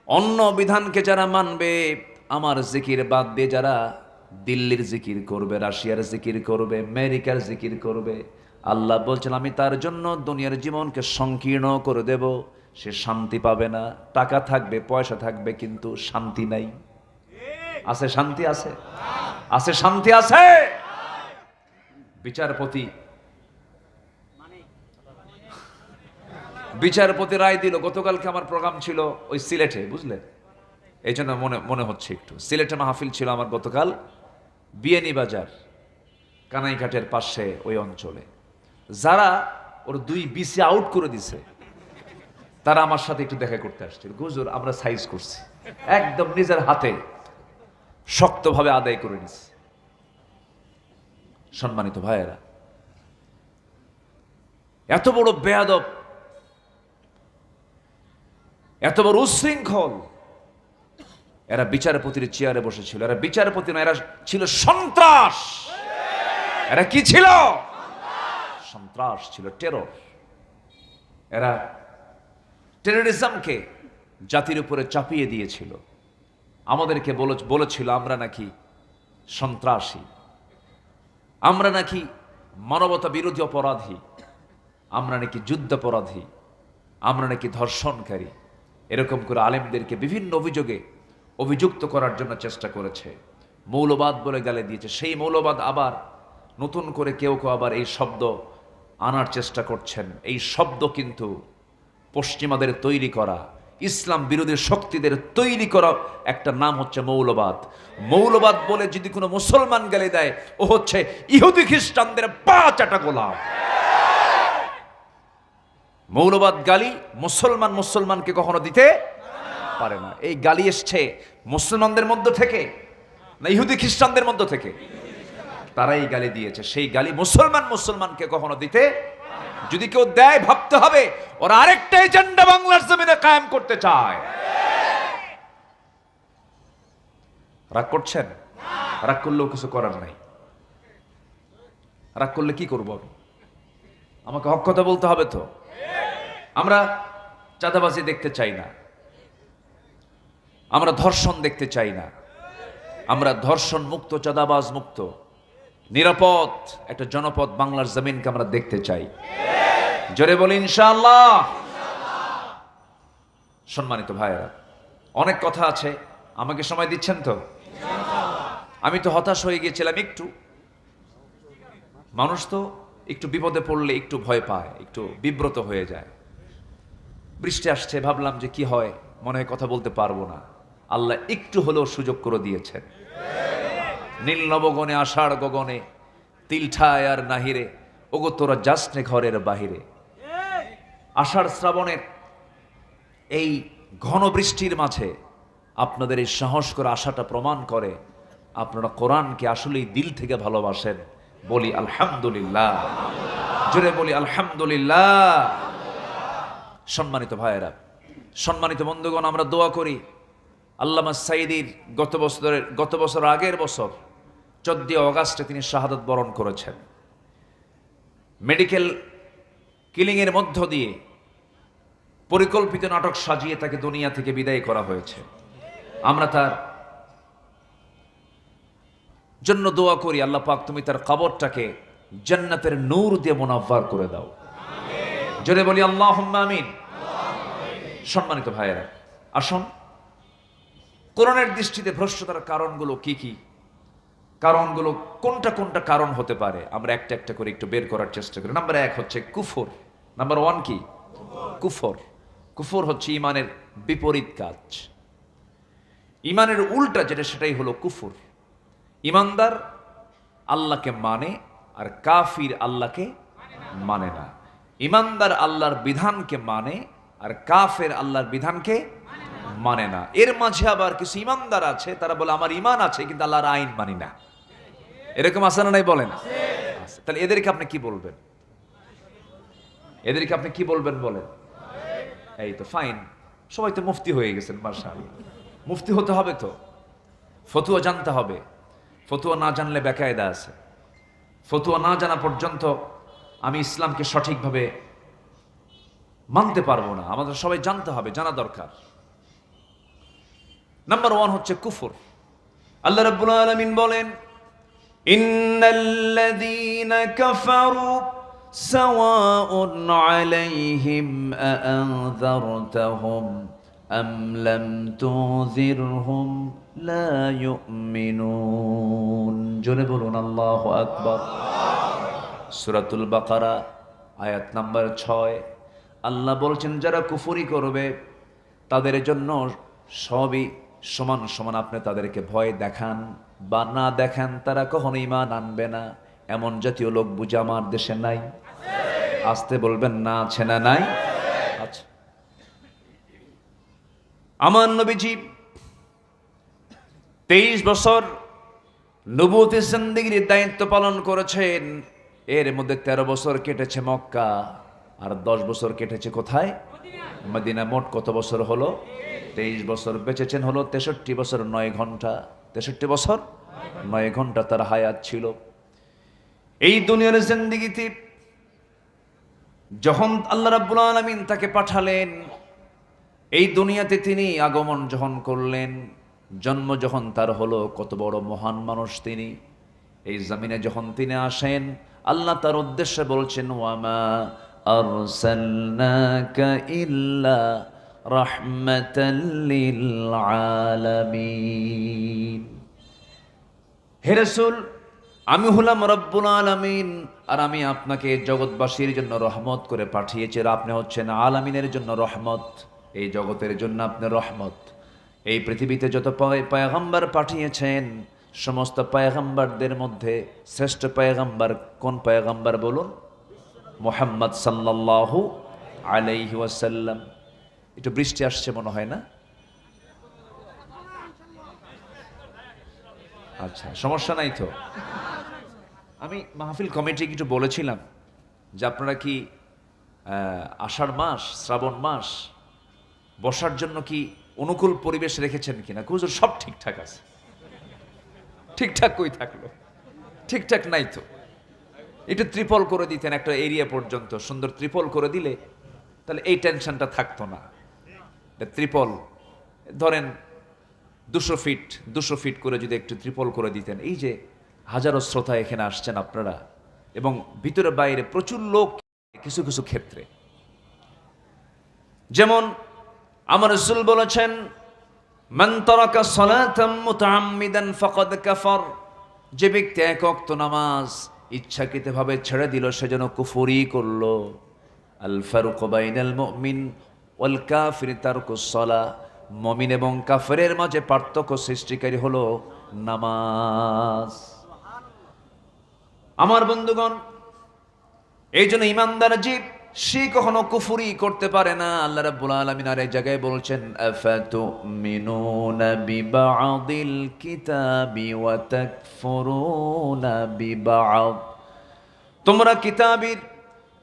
অন্য বিধানকে যারা মানবে, আমার জিকির বাদ দিয়ে যারা দিল্লির জিকির করবে, রাশিয়ার জিকির করবে, আমেরিকার জিকির করবে। আল্লাহ বলছেন আমি তার জন্য দুনিয়ার জীবনকে সংকীর্ণ করে দেব। সে শান্তি পাবে না। টাকা থাকবে, পয়সা থাকবে, কিন্তু শান্তি নাই। আছে শান্তি? আছে? আছে শান্তি? আছে? বিচারপতি রায় দিল। গতকালকে আমার প্রোগ্রাম ছিল ওই সিলেটে, বুঝলেন? এই জন্য মনে হচ্ছে একটু। সিলেটে মাহফিল ছিল আমার গতকাল, বিয়ানীবাজার কানাইঘাটের পাশে ওই অঞ্চলে। যারা ওর 2 বিসি আউট করে দিছে তারা আমার সাথে একটু দেখা করতে আসছিল। হুজুর আমরা সাইজ করছি, একদম নিজের হাতে শক্তভাবে আদায় করে নিছি। সম্মানিত ভাইয়েরা, এত বড় বেয়াদব, এত বড় উশৃঙ্খল, এরা বিচারপতির চেয়ারে বসেছিল। এরা বিচারপতি না, এরা ছিল সন্ত্রাস। এরা কি ছিল? সন্ত্রাস ছিল, টেরর। এরা টেররিজমকে জাতির উপরে চাপিয়ে দিয়েছিল। আমাদেরকে বলেছিল আমরা নাকি সন্ত্রাসী, আমরা নাকি মানবতা বিরোধী অপরাধী, আমরা নাকি যুদ্ধাপরাধী, আমরা নাকি ধর্ষণকারী। এরকম করে আলেমদেরকে বিভিন্ন অভিযোগে অভিযুক্ত করার জন্য চেষ্টা করেছে। মৌলবাদ বলে গালে দিয়েছে। সেই মৌলবাদ আবার নতুন করে কেউ আবার এই শব্দ আনার চেষ্টা করছেন। এই শব্দ কিন্তু পশ্চিমাদের তৈরি করা, ইসলাম বিরোধী শক্তিদের তৈরি করা একটা নাম হচ্ছে মৌলবাদ। মৌলবাদ বলে যদি কোনো মুসলমান গালি দেয়, ও হচ্ছে ইহুদি খ্রিস্টানদের পা চাটা গোলাম। মৌলবাদ গালি মুসলমানকে কখনো দিতে পারে না। এই গালি এসছে মুসলমানদের মধ্য থেকে না ইহুদি খ্রিস্টানদের মধ্য থেকে? তারাই গালি দিয়েছে। সেই গালি মুসলমানকে কখনো দিতে, যদি কেউ দেয় ভাবতে হবে ওরা আরেকটা এজেন্ডা বাংলার জমিনে কায়েম করতে চায়। রাগ করছেন? রাগ করলেও কিছু করার নাই। রাগ করলে কি করব? আমাকে হক কথা বলতে হবে তো। আমরা চাঁদাবাজি দেখতে চাই না, আমরা ধর্ষণ দেখতে চাই না, আমরা ধর্ষণ মুক্ত, চাঁদাবাজ মুক্ত, নিরাপদ একটা জনপদ বাংলার জমিনকে আমরা দেখতে চাই। জোরে বলি ইনশাআল্লাহ। সম্মানিত ভাইয়েরা, অনেক কথা আছে, আমাকে সময় দিচ্ছেন তো? আমি তো হতাশ হয়ে গিয়েছিলাম একটু। মানুষ তো একটু বিপদে পড়লে একটু ভয় পায়, একটু বিব্রত হয়ে যায়। বৃষ্টি আসছে, ভাবলাম যে কি হয়, মনে হয় কথা বলতে পারবো না। আল্লাহ একটু হলেও সুযোগ করে দিয়েছেন। নীল নবগণে আষাঢ় গগনে তিলঠায় আর নাহিরে, ওগো তোরা যাসনে ঘরের বাহিরে। আষাঢ় শ্রাবণের এই ঘন বৃষ্টির মাঝে আপনাদের এই সাহস করে আশাটা প্রমাণ করে আপনারা কোরআনকে আসলেই দিল থেকে ভালোবাসেন। বলি আলহামদুলিল্লাহ, জোরে বলি আলহামদুলিল্লাহ। সম্মানিত ভাইয়েরা, সম্মানিত বন্ধুগণ, আমরা দোয়া করি আল্লামা সাইদির গত বছর আগের বছর 14 অগাস্টে তিনি শাহাদাত বরণ করেছেন। মেডিকেল কিলিংয়ের মধ্য দিয়ে পরিকল্পিত নাটক সাজিয়ে তাকে দুনিয়া থেকে বিদায় করা হয়েছে। আমরা তার জন্য দোয়া করি, আল্লাহ পাক তুমি তার কবরটাকে জান্নাতের নূর দিয়ে মুনাফফার করে দাও। জোরে বলি আল্লাহুম্মা আমিন। সম্মানিত ভাইয়েরা, আসুন কোরআনের দৃষ্টিতে ভ্রষ্টতার কারণগুলো কি কি, কারণগুলো কোনটা কোনটা কারণ হতে পারে, আমরা একটা একটা করে একটু বের করার চেষ্টা করি। নাম্বার 1 হচ্ছে কুফর। নাম্বার 1 কি? কুফর। কুফর হচ্ছে ইমানের বিপরীত কাজ, ইমানের উল্টা যেটা, সেটাই হলো কুফর। ইমানদার আল্লাহকে মানে আর কাফির আল্লাহকে মানে না। ইমানদার আল্লাহর বিধানকে মানে আর কাফের আল্লাহর বিধানকে মানে না। এর মাঝে আবার কিছু ইমানদার আছে, তারা বলে আমার ইমান আছে কিন্তু আল্লাহর আইন মানি না। এরকম আছে না নাই বলেন? তাহলে এদেরকে আপনি কি বলবেন? এদেরকে আপনি কি বলবেন বলেন? এই তো ফাইন, সবাই তো মুফতি হয়ে গেছেন, মাশাআল্লাহ। মুফতি হতে হবে তো, ফতুয়া জানতে হবে। ফতুয়া না জানলে বেকায়দা আছে। ফতুয়া না জানা পর্যন্ত আমি ইসলামকে সঠিকভাবে মানতে পারবো না। আমাদের সবাই জানতে হবে, জানা দরকার। নাম্বার 1 হচ্ছে কুফর। আল্লাহ রাব্বুল আলামিন বলেন ইন্নাল্লাযীনা কাফারু সাওয়াউন আলাইহিম আআনযারতাহুম আম লাম তুযিরহুম লা ইউমিনুন। জোরে বলুন আল্লাহু আকবার। সূরাতুল বাকারা আয়াত নাম্বার 6। আল্লাহ বলছেন যারা কুফরি করবে তাদের জন্য সবই সমান সমান। আপনি তাদেরকে ভয় দেখান বা না দেখান, তারা কখনো ঈমান আনবে না। এমন জাতীয় লোক বুঝে আমার দেশে নাই? আসতে বলবেন না, আছে না নাই? আচ্ছা, আমার নবীজি 23 বছর নবুয়তি জিন্দেগীর দায়িত্ব পালন করেছেন। এর মধ্যে 13 বছর কেটেছে মক্কা আর 10 বছর কেটেছে কোথায়? মদিনা। মোট কত বছর হলো? 23 বছর। বেঁচেছেন হলো 63 বছর 9 ঘন্টা। 63 বছর 9 ঘন্টা তার হায়াত ছিল। এই দুনিয়ার জিন্দেগিতে যখন আল্লাহ রাব্বুল আলামিন তাকে পাঠালেন, এই দুনিয়াতে তিনি আগমন যখন করলেন, জন্ম যখন তার হলো, কত বড় মহান মানুষ তিনি। এই জমিনে যখন তিনি আসেন, আল্লাহ তার উদ্দেশ্যে বলছেন ওয়ামা আরসালনাকা ইল্লা রাহমাতাল লিল আলামিন। হে রাসূল, আমি হলাম রব্বুল আলামিন, আর আমি আপনাকে জগৎবাসীর জন্য রহমত করে পাঠিয়েছি। আর আপনি হচ্ছেন আলামিনের জন্য রহমত, এই জগতের জন্য আপনি রহমত। এই পৃথিবীতে যত পয়গম্বর পাঠিয়েছেন, সমস্ত পয়গম্বরদের মধ্যে শ্রেষ্ঠ পয়গম্বর কোন পয়গম্বর বলুন? মুহাম্মদ সাল্লাল্লাহু আলাইহি ওয়াসাল্লাম। একটু বৃষ্টি আসছে মনে হয় না? আচ্ছা, সমস্যা নাই তো। আমি মাহফিল কমিটিকে একটু বলেছিলাম যে আপনারা কি আষাঢ় মাস, শ্রাবণ মাস বসার জন্য কি অনুকূল পরিবেশ রেখেছেন কিনা? হুজুর সব ঠিকঠাক আছে। ঠিকঠাক কই থাকলো? ঠিকঠাক নাই তো। একটু ত্রিপল করে দিতেন একটা এরিয়া পর্যন্ত, সুন্দর ত্রিপল করে দিলে তাহলে এই টেনশনটা থাকতো না। ত্রিপল ধরেন 200 ফিট করে যদি একটু ত্রিপল করে দিতেন। এই যে হাজারো শ্রোতা এখানে আসছেন আপনারা, এবং ভিতরে বাইরে প্রচুর লোক, কিছু কিছু ক্ষেত্রে যেমন আমার রাসূল বলেছেন মান তারাকা সালাতাম মুতাআম্মিদান ফাকাদ কাফার। যে ব্যক্তি এক ওয়াক্ত নামাজ ইচ্ছাকৃতভাবে ছেড়ে দিল, সে যেন কুফরি করলো। আল ফারুকু বাইনাল মুমিন ওয়াল কাফির তারকুস সালাহ। মুমিন এবং কাফেরের মাঝে পার্থক্য সৃষ্টিকারী হলো নামাজ। আমার বন্ধুগণ, এই জন্য ইমানদার জীব সে কখনো কুফরি করতে পারে না। আল্লাহ রাব্বুল আলামিন আর এই জায়গায় বলছেন আফাতুমিনুনা বিবাদিল কিতাবি ওয়া তাকফুরুনা বিবাদ। তোমরা কিতাবের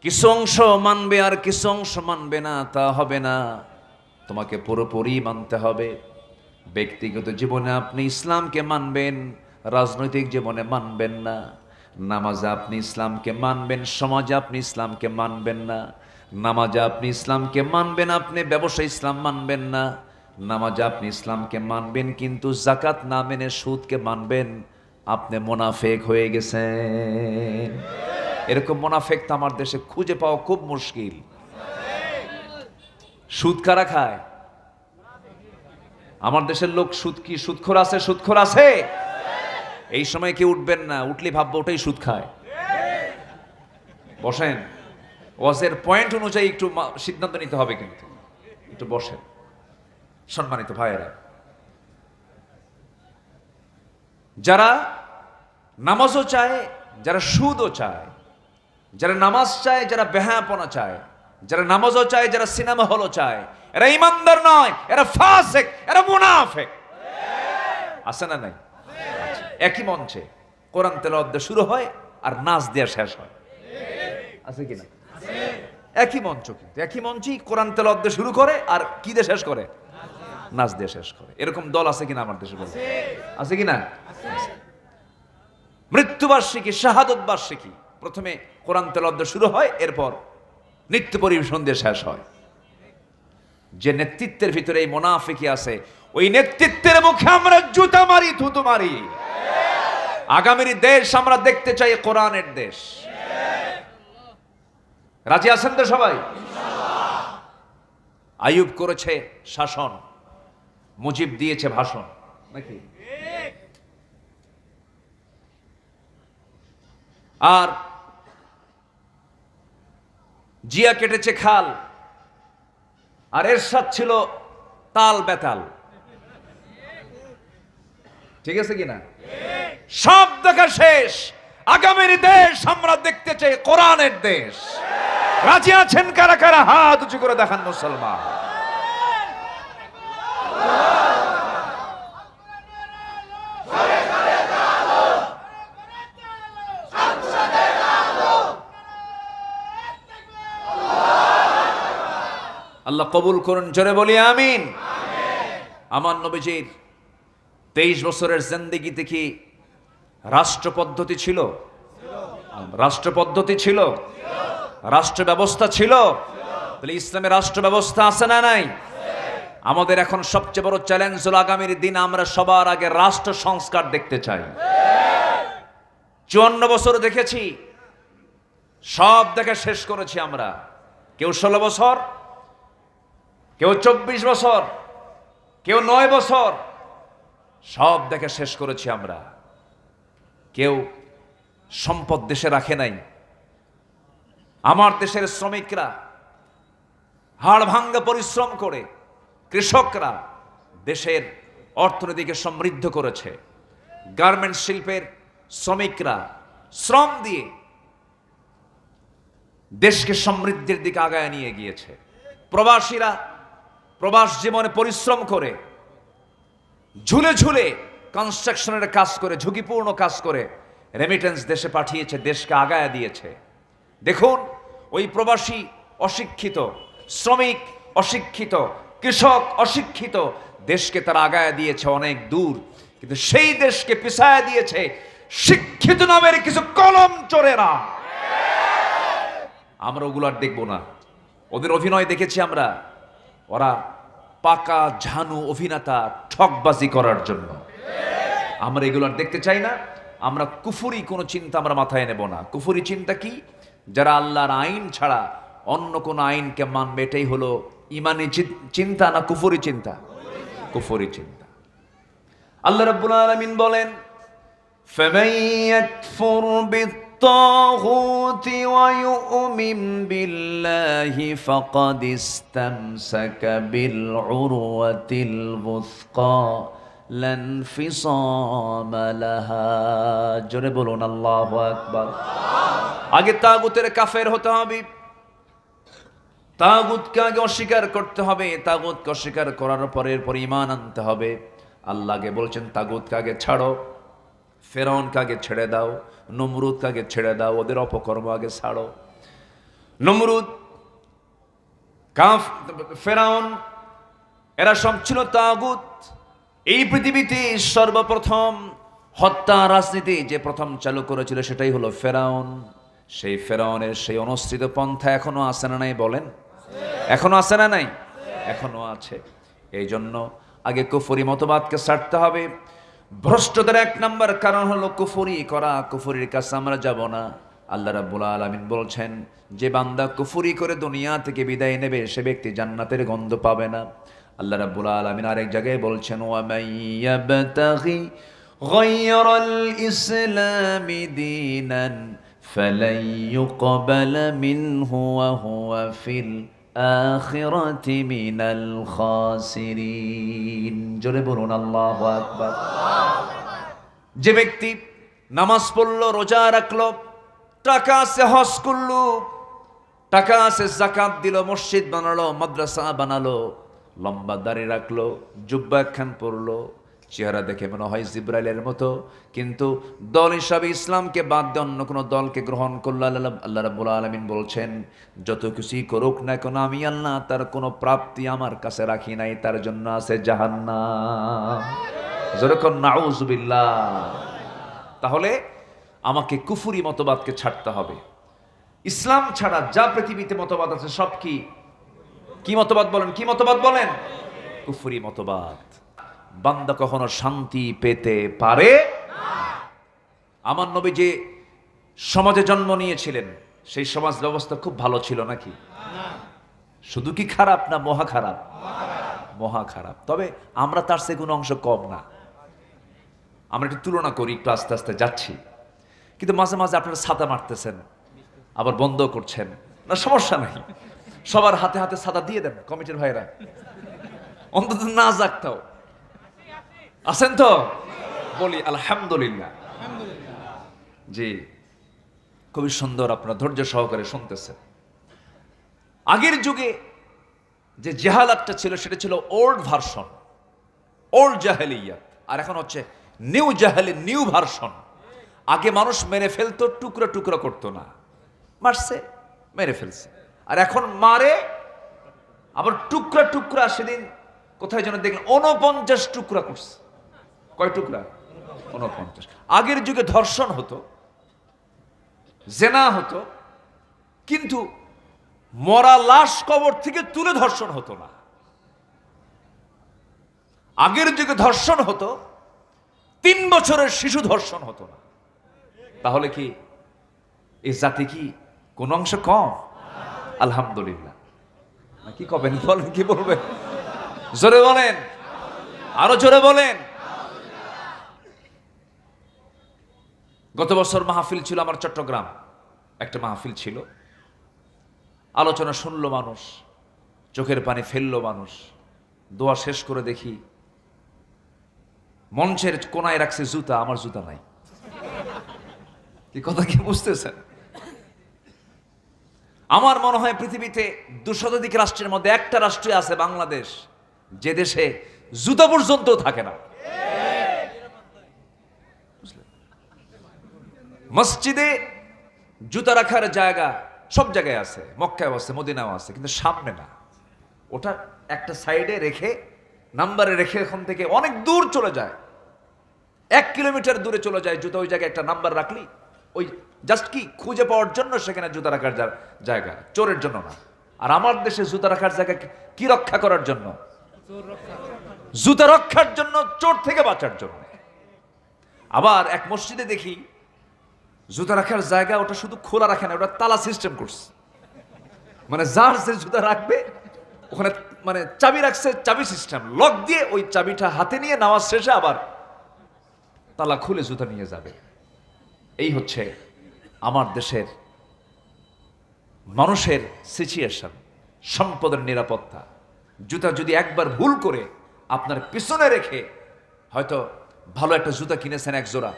কিছু অংশ মানবে আর কিছু অংশ মানবে না, তা হবে না। তোমাকে পুরোপুরি মানতে হবে। ব্যক্তিগত জীবনে আপনি ইসলামকে মানবেন, রাজনৈতিক জীবনে মানবেন না। নামাজে আপনি ইসলামকে মানবেন, সমাজে আপনি ইসলামকে মানবেন না। নামাজে আপনি ইসলামকে মানবেন, আপনি ব্যবসায় ইসলাম মানবেন না। নামাজে আপনি ইসলামকে মানবেন কিন্তু যাকাত না মেনে সুদকে মানবেন, আপনি মুনাফিক হয়ে গেছেন। এরকম মুনাফিক তো আমার দেশে খুঁজে পাওয়া খুব মুশকিল। সুদ কারা খায়? আমার দেশের লোক সুদ কি সুদখোর আছে? সুদখোর আছে? এই সময় কি উঠবেন না, উঠলে ভাববো ওটাই সুদ খায়। বসেন, ওয়াজের পয়েন্ট অনুযায়ী একটু সিদ্ধান্ত নিতে হবে, কিন্তু একটু বসেন। সম্মানিত ভাইয়েরা, যারা নামাজও চায়, যারা সুদও চায়, যারা নামাজ চায়, যারা বেহায়াপনা চায়, যারা নামাজও চায়, যারা সিনেমা হলও চায়, এরা ইমানদার নয়, এরা ফাসিক, এরা মুনাফিক। আছে না নাই? একই মঞ্চে কোরআন তেলাওয়াত শুরু হয় আর নাচ দেয়া শেষ হয়। আছে কি না? একই মঞ্চ, কিন্তু একই মঞ্চেই কোরআন তেলাওয়াত শুরু করে আর কি দিয়ে শেষ করে? নাচ দিয়ে শেষ করে। এরকম দল আছে কিনা আমার দেশে? বলে আছে কিনা? মৃত্যুবার্ষিকী, শাহাদত বার্ষিকী, প্রথমে কোরআন তেলাওয়াত শুরু হয়, এরপর নৃত্য পরিবেশন দিয়ে শেষ হয়। যে নেতৃত্বের ভিতরে এই মুনাফিকি আছে, ওই নেতৃত্বের মুখে আমরা জুতা মারি, থুতু মারি। আগামীর দেশ আমরা দেখতে চাই কোরআনের দেশ। রাজি আছেন তো সবাই? আইয়ুব করেছে শাসন, মুজিব দিয়েছে ভাষণ, নাকি? আর জিয়া কেটেছে খাল, আর এরশাদ ছিল তাল বেতাল। ঠিক আছে কিনা? সব দেখা শেষ, আগামীর দেশ আমরা দেখতে চাই কোরআনের দেশ। রাজি আছেন কারা কারা? হাত উঁচু করে দেখান মুসলমান। আল্লাহ কবুল করুন, জোরে বলি আমিন। আমার নবীজির 23 বছরের জিন্দেগিতে কি রাষ্ট্র পদ্ধতি ছিল? রাষ্ট্র পদ্ধতি ছিল, রাষ্ট্র ব্যবস্থা ছিল। তাহলে ইসলামের রাষ্ট্র ব্যবস্থা আছে না নাই? আমাদের এখন সবচেয়ে বড় চ্যালেঞ্জ হলো আগামীর দিন আমরা সবার আগে রাষ্ট্র সংস্কার দেখতে চাই। 54 বছর দেখেছি, সব দেখা শেষ করেছি আমরা। কেউ 16 বছর, কেউ 24 বছর, কেউ 9 বছর, সব দেখে শেষ করেছি আমরা। কেউ সম্পদ দেশে রাখে নাই। আমার দেশের শ্রমিকরা হাড় ভাঙ্গা পরিশ্রম করে, কৃষকরা দেশের অর্থনীতিকে সমৃদ্ধ করেছে। গার্মেন্টস শিল্পের শ্রমিকরা শ্রম দিয়ে দেশকে সমৃদ্ধির দিকে আগায় নিয়ে গিয়েছে। প্রবাসীরা প্রবাস জীবনে পরিশ্রম করে, ঝুলে ঝুলে কনস্ট্রাকশনের কাজ করে, ঝুঁকিপূর্ণ কাজ করে রেমিটেন্স দেশে পাঠিয়েছে, দেশকে আগায় দিয়েছে। দেখুন, ওই প্রবাসী অশিক্ষিত, শ্রমিক অশিক্ষিত, কৃষক অশিক্ষিত, দেশকে তারা আগায় দিয়েছে অনেক দূর, কিন্তু সেই দেশকে পিছায় দিয়েছে শিক্ষিত নামের কিছু কলম চোরেরা। আমরা ওগুলো আর দেখবো না। ওদের অভিনয় দেখেছি আমরা, ওরা পাকা ঝানু অভিনেতা ঠকবাজি করার জন্য। আমরা এগুলো আর দেখতে চাই না। আমরা কুফুরি কোনো চিন্তা আমরা মাথায় নেব না। কুফুরি চিন্তা কি? যারা আল্লাহর আইন ছাড়া অন্য কোন আইনকে মানবে, এটাই হলো ইমানি চিন্তা না কুফুরি চিন্তা? কুফুরি চিন্তা। আল্লাহ রাব্বুল আলামিন বলেন, ফামান ইয়াকফুর বিত-তাগুতি ওয়া ইউমিন বিল্লাহি ফাকাদ ইসতামসাকা বিল উরওয়াতিল বুসকা লান ফিসামা লাহা। জোরে বলুন আল্লাহু আকবার। আগে তাগুতের কাফের হতে হবে, তাগুতকে আগে অস্বীকার করতে হবে, তাগুতকে অস্বীকার করার পরে এরপর ঈমান আনতে হবে। আল্লাহ আগে বলছেন তাগুতকে আগে ছাড়ো, ফেরাউনকে আগে ছেড়ে দাও, নমরুদকে আগে ছেড়ে দাও, ওদের অপকর্ম আগে ছাড়ো। নমরুদ, ফেরাউন, এরা সব ছিল তাগুত। এই পৃথিবীতে সর্বপ্রথম হত্যা রাজনীতি যে প্রথম চালু করেছিল সেটাই হলো ফেরাউন। সেই ফেরাউনের সেই অনুসৃত পন্থা এখনো আছে না নাই? বলেন, এখনো আছে না নাই? এখনো আছে। এই জন্য আগে কুফরি মতবাদকে ছাড়তে হবে। ভ্রষ্টদের 1 নম্বর কারণ হলো কুফরি করা। কুফরির কাছে আমরা যাব না। আল্লাহ রাব্বুল আলামিন বলছেন, যে বান্দা কুফরি করে দুনিয়া থেকে বিদায় নেবে সে ব্যক্তি জান্নাতের গন্ধ পাবে না। আল্লাহ রাব্বুল আলামিন আরেক জায়গায় বলছেন, ওয়া মাইয়াবতাগি গায়রাল ইসলামি দীনান ফালাই ইউকবালা মিনহু ওয়া হুয়া ফিল আখিরাতি মিনাল খাসিরিন। জোরে বলুন আল্লাহু আকবার। যে ব্যক্তি নামাজ পড়লো, রোজা রাখলো, টাকা আছে হজ করলো, টাকা আছে যাকাত দিল, মসজিদ বানালো, মাদ্রাসা বানালো, লম্বা দাড়ি রাখলো, জুব্বা খান পরলো, চেহারা দেখে মনে হয় জিব্রাইলের মতো, কিন্তু দল হিসাবে ইসলামকে বাদ দিয়ে অন্য কোনো দলকে গ্রহণ করলো। আল্লাহ রাব্বুল আলামিন বলছেন, যত কিছুই করুক না কেন আমি আল্লাহ তার কোনো প্রাপ্তি আমার কাছে রাখি নাই, তার জন্য আছে জাহান্নাম। যেরকম নাউযুবিল্লাহ। তাহলে আমাকে কুফরি মতবাদকে ছাড়তে হবে। ইসলাম ছাড়া যা পৃথিবীতে মতবাদ আছে সব কি মতবাদ বলেন? কি মতবাদ বলেন? কুফরি মতবাদ। বান্দা কখনো শান্তি পেতে পারে না। আমার নবী যে সমাজে জন্ম নিয়েছিলেন সেই সমাজ ব্যবস্থা খুব ভালো ছিল নাকি? শুধু কি খারাপ না মহা খারাপ? মহা খারাপ। তবে আমরা তার সে কোনো অংশ কম না। আমরা একটু তুলনা করি, একটু আস্তে আস্তে যাচ্ছি। কিন্তু মাঝে মাঝে আপনারা ছাতা মারতেছেন, আবার বন্ধ করছেন না, সমস্যা নাই। সবার হাতে হাতে ছাতা দিয়ে দেন কমিটির ভাইরা, অন্তত না জাগতাও। আছেন তো? বলি আলহামদুলিল্লাহ। জি, খুবই সুন্দর, আপনারা ধৈর্য সহকারে শুনতেছেন। আগের যুগে যে জাহালাতটা ছিল সেটা ছিল ওল্ড ভার্সন, ওল্ড জাহেলিয়াত। আর এখন হচ্ছে নিউ জাহেলি, নিউ ভার্সন। আগে মানুষ মেরে ফেলতো, টুকরা টুকরা করতো না, মারছে মেরে ফেলছে। আর এখন মারে আবার টুকরা টুকরা। সেদিন কোথায় যেন দেখলেন 49 টুকরা করছে। কয় টুকরা? 49। আগের যুগে ধর্ষণ হতো, জেনা হতো, কিন্তু মরা লাশ কবর থেকে তুলে ধর্ষণ হতো না। আগের যুগে ধর্ষণ হতো, 3 বছরের শিশু ধর্ষণ হতো না। তাহলে কি এই জাতি কি কোন অংশ কম? আলহামদুলিল্লাহ। কি কবেন? বলেন, কি বলবেন? জোরে বলেন, আরো জোরে বলেন। গত বছর মাহফিল ছিল আমার, চট্টগ্রাম একটা মাহফিল ছিল। আলোচনা শুনলো মানুষ, চোখের পানি ফেললো মানুষ। দোয়া শেষ করে দেখি মঞ্চের কোনায় রাখছে জুতা, আমার জুতা নাই। কি কথা কি বুঝতেছেন? আমার মনে হয় পৃথিবীতে 200 রাষ্ট্রের মধ্যে একটা রাষ্ট্রে আছে বাংলাদেশ, যে দেশে জুতা পর্যন্ত থাকে না। মসজিদে জুতা রাখার জায়গা সব জায়গায় আছে, মক্কায় আছে, মদিনাও আছে, কিন্তু সামনে না। ওটা একটা সাইডে রেখে, নাম্বারে রেখে এখান থেকে অনেক দূর চলে যায়, 1 কিলোমিটার দূরে চলে যায় জুতা। ওই জায়গায় একটা নাম্বার রাখলি, ওই জাস্ট কি খুঁজে পাওয়ার জন্য সেখানে জুতা রাখার জায়গা, চোরের জন্য না। আর আমার দেশে জুতা রাখার জায়গা কি রক্ষা করার জন্য? জুতা রক্ষার জন্য, চোর থেকে বাঁচার জন্য। আবার এক মসজিদে দেখি জুতা রাখার জায়গা ওটা শুধু খোলা রাখে না, ওটা তালা সিস্টেম করছে। মানে যার যে জুতা রাখবে ওখানে মানে চাবি রাখছে, চাবি সিস্টেম, লক দিয়ে ওই চাবিটা হাতে নিয়ে নামাজ শেষে আবার তালা খুলে জুতা নিয়ে যাবে। এই হচ্ছে আমার দেশের মানুষের সিচুয়েশন, সম্পদের নিরাপত্তা। জুতা যদি একবার ভুল করে আপনার পিছনে রেখে, হয়তো ভালো একটা জুতা কিনেছেন এক জোড়া,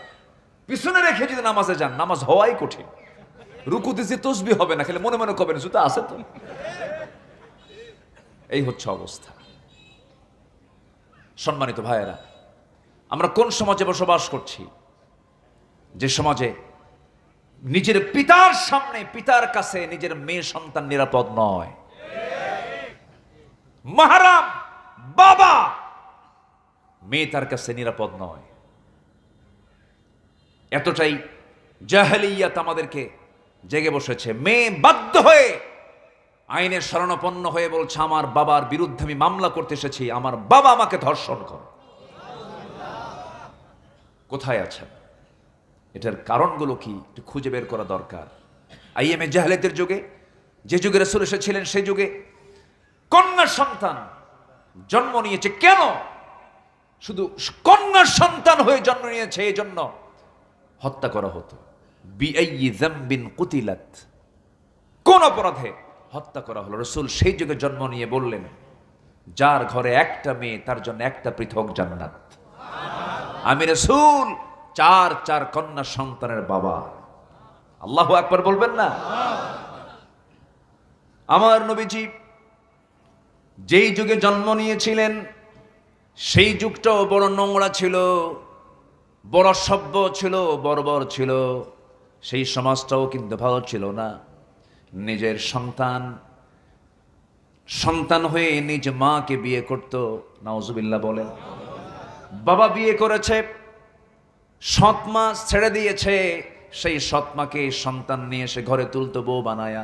পিছনে রেখে যদি নামাজে যান, নামাজ হওয়াই কঠিন। রুকুতে যে তসবিহ হবে না, খেলে মনে মনে করবেন জুতা আছে তো। এই হচ্ছে অবস্থা। সম্মানিত ভাইয়েরা, আমরা কোন সমাজে বসবাস করছি? যে সমাজে নিজের পিতার সামনে, পিতার কাছে নিজের মেয়ে সন্তান নিরাপদ নয়। মাহরাম বাবা, মেয়ে তার কাছে নিরাপদ নয়। এতটাই জাহেলিয়াত আমাদেরকে জেগে বসেছে। মেয়ে বাধ্য হয়ে আইনের শরণাপন্ন হয়ে বলছে, আমার বাবার বিরুদ্ধে আমি মামলা করতে এসেছি, আমার বাবা আমাকে ধর্ষণ করে। কোথায় আছেন? এটার কারণগুলো কি একটু খুঁজে বের করা দরকার। আইএমএ জাহেলিয়াতের যুগে, যে যুগে রাসূল এসেছিলেন, সেই যুগে কন্যা সন্তান জন্ম নিয়েছে। কেন? শুধু কন্যা সন্তান হয়ে জন্ম নিয়েছে এই জন্য হত্যা করা হতো। বিআইয়ি যামবিন কুতিলাত, কোন অপরাধে হত্যা করা হলো? রাসূল সেই যুগে জন্ম নিয়ে বললেন, যার ঘরে একটা মেয়ে তার জন্য একটা পৃথক জান্নাত। আমি রাসূল 4 কন্যা সন্তানের বাবা। আল্লাহু আকবার বলবেন না? আমার নবীজি যেই যুগে জন্ম নিয়েছিলেন সেই যুগটাও বড় নোংরা ছিল, বড় সভ্য ছিল, বর্বর ছিল। সেই সমাজটাও কিন্তু ভালো ছিল না। নিজের সন্তান হয়ে নিজ মাকে বিয়ে করত, নাউজুবিল্লাহ বলেন। বাবা বিয়ে করেছে, সৎ মা ছেড়ে দিয়েছে, সেই সৎ মাকে সন্তান নিয়ে এসে ঘরে তুলতো বউ বানায়া।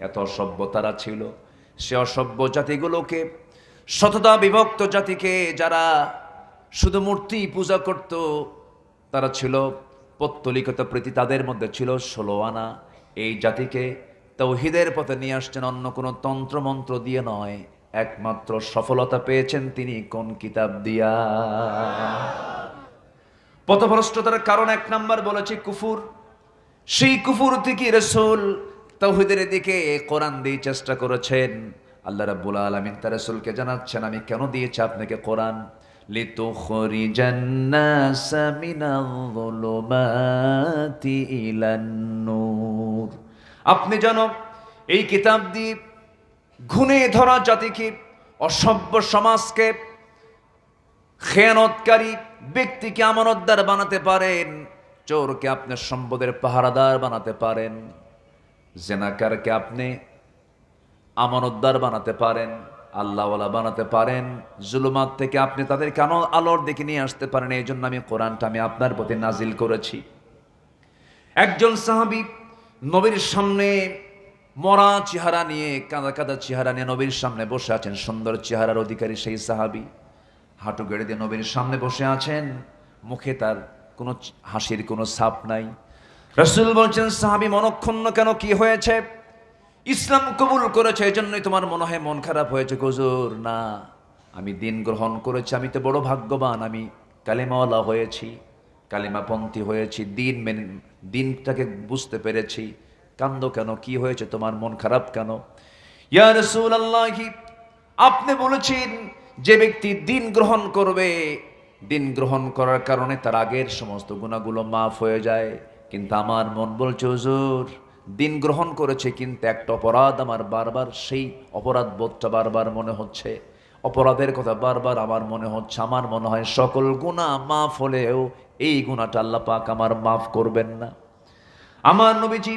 এত অসভ্য তারা ছিল। সে অসভ্য জাতিগুলোকে, শততা বিভক্ত জাতিকে, যারা শুধু মূর্তি পূজা করত, তারা ছিল পৌত্তলিকতা প্রীতি তাদের মধ্যে ছিল 16 আনা। এই জাতিকে তাওহীদের পথে নিয়ে আসছেন অন্য কোনো তন্ত্রমন্ত্র দিয়ে নয়, একমাত্র সফলতা পেয়েছেন তিনি কোন কিতাব দিয়া? পথভ্রষ্টতার কারণ 1 নাম্বার বলেছি কুফুর। সেই কুফুর থেকে রাসূল তাওহীদের দিকে কোরআন দিয়ে চেষ্টা করেছেন। আল্লাহ রাব্বুল আলামিন তার রাসূলকে জানাচ্ছেন, আমি কেন দিয়েছি আপনাকে কোরআন? লিতুখরিজান নাসা মিনাল যুলুমাতি ইলান নূর। আপনি জানো এই কিতাব দিয়ে ঘুণে ধরা জাতিকে, অসভ্য সমাজকে, খেয়ানতকারী ব্যক্তিকে আমানতদার বানাতে পারেন, চোরকে আপনার সম্পদের পাহারাদার বানাতে পারেন, জেনাকারকে আপনি আমানতদার বানাতে পারেন, আল্লাহওয়ালা বানাতে পারেন, জুলুমাত থেকে আপনি তাদেরকে আলোর দিকে নিয়ে আসতে পারেন। এই জন্য আমি কোরআনটা আমি আপনার প্রতি নাজিল করেছি। একজন সাহাবী নবীর সামনে মরা চেহারা নিয়ে, কাঁদা কাঁদা চেহারা নিয়ে নবীর সামনে বসে আছেন। সুন্দর চেহারার অধিকারী সেই সাহাবী হাঁটু গেড়ে দিয়ে নবীর সামনে বসে আছেন, মুখে তার কোনো হাসির কোনো ছাপ নাই। রাসূল বলছেন, সাহাবী মনক্ষুণ্ণ কেন, কি হয়েছে? ইসলাম কবুল করেছে এজন্যই তোমার মনে হয় মন খারাপ হয়েছে? হুজুর না, আমি দিন গ্রহণ করেছি, আমি তো বড় ভাগ্যবান, আমি কালিমাওয়ালা হয়েছি, কালিমাপন্থী হয়েছি, দিনটাকে বুঝতে পেরেছি। কান্দো কেন, কি হয়েছে তোমার, মন খারাপ কেন? ইয়া রাসূলুল্লাহ, আপনি বলেছেন যে ব্যক্তি দিন গ্রহণ করবে, দিন গ্রহণ করার কারণে তার আগের সমস্ত গুনাহগুলো মাফ হয়ে যায়। কিন্তু আমার মন বলছে হুজুর, দিন গ্রহণ করেছে কিন্তু একটা অপরাধ আমার বারবার, সেই অপরাধ বোধটা বারবার মনে হচ্ছে, অপরাধের কথা বারবার আমার মনে হচ্ছে। আমার মনে হয় সকল গুনাহ মাফ হলেও এই গুনাহটা আল্লাহ পাক আমার মাফ করবেন না। আমার নবীজি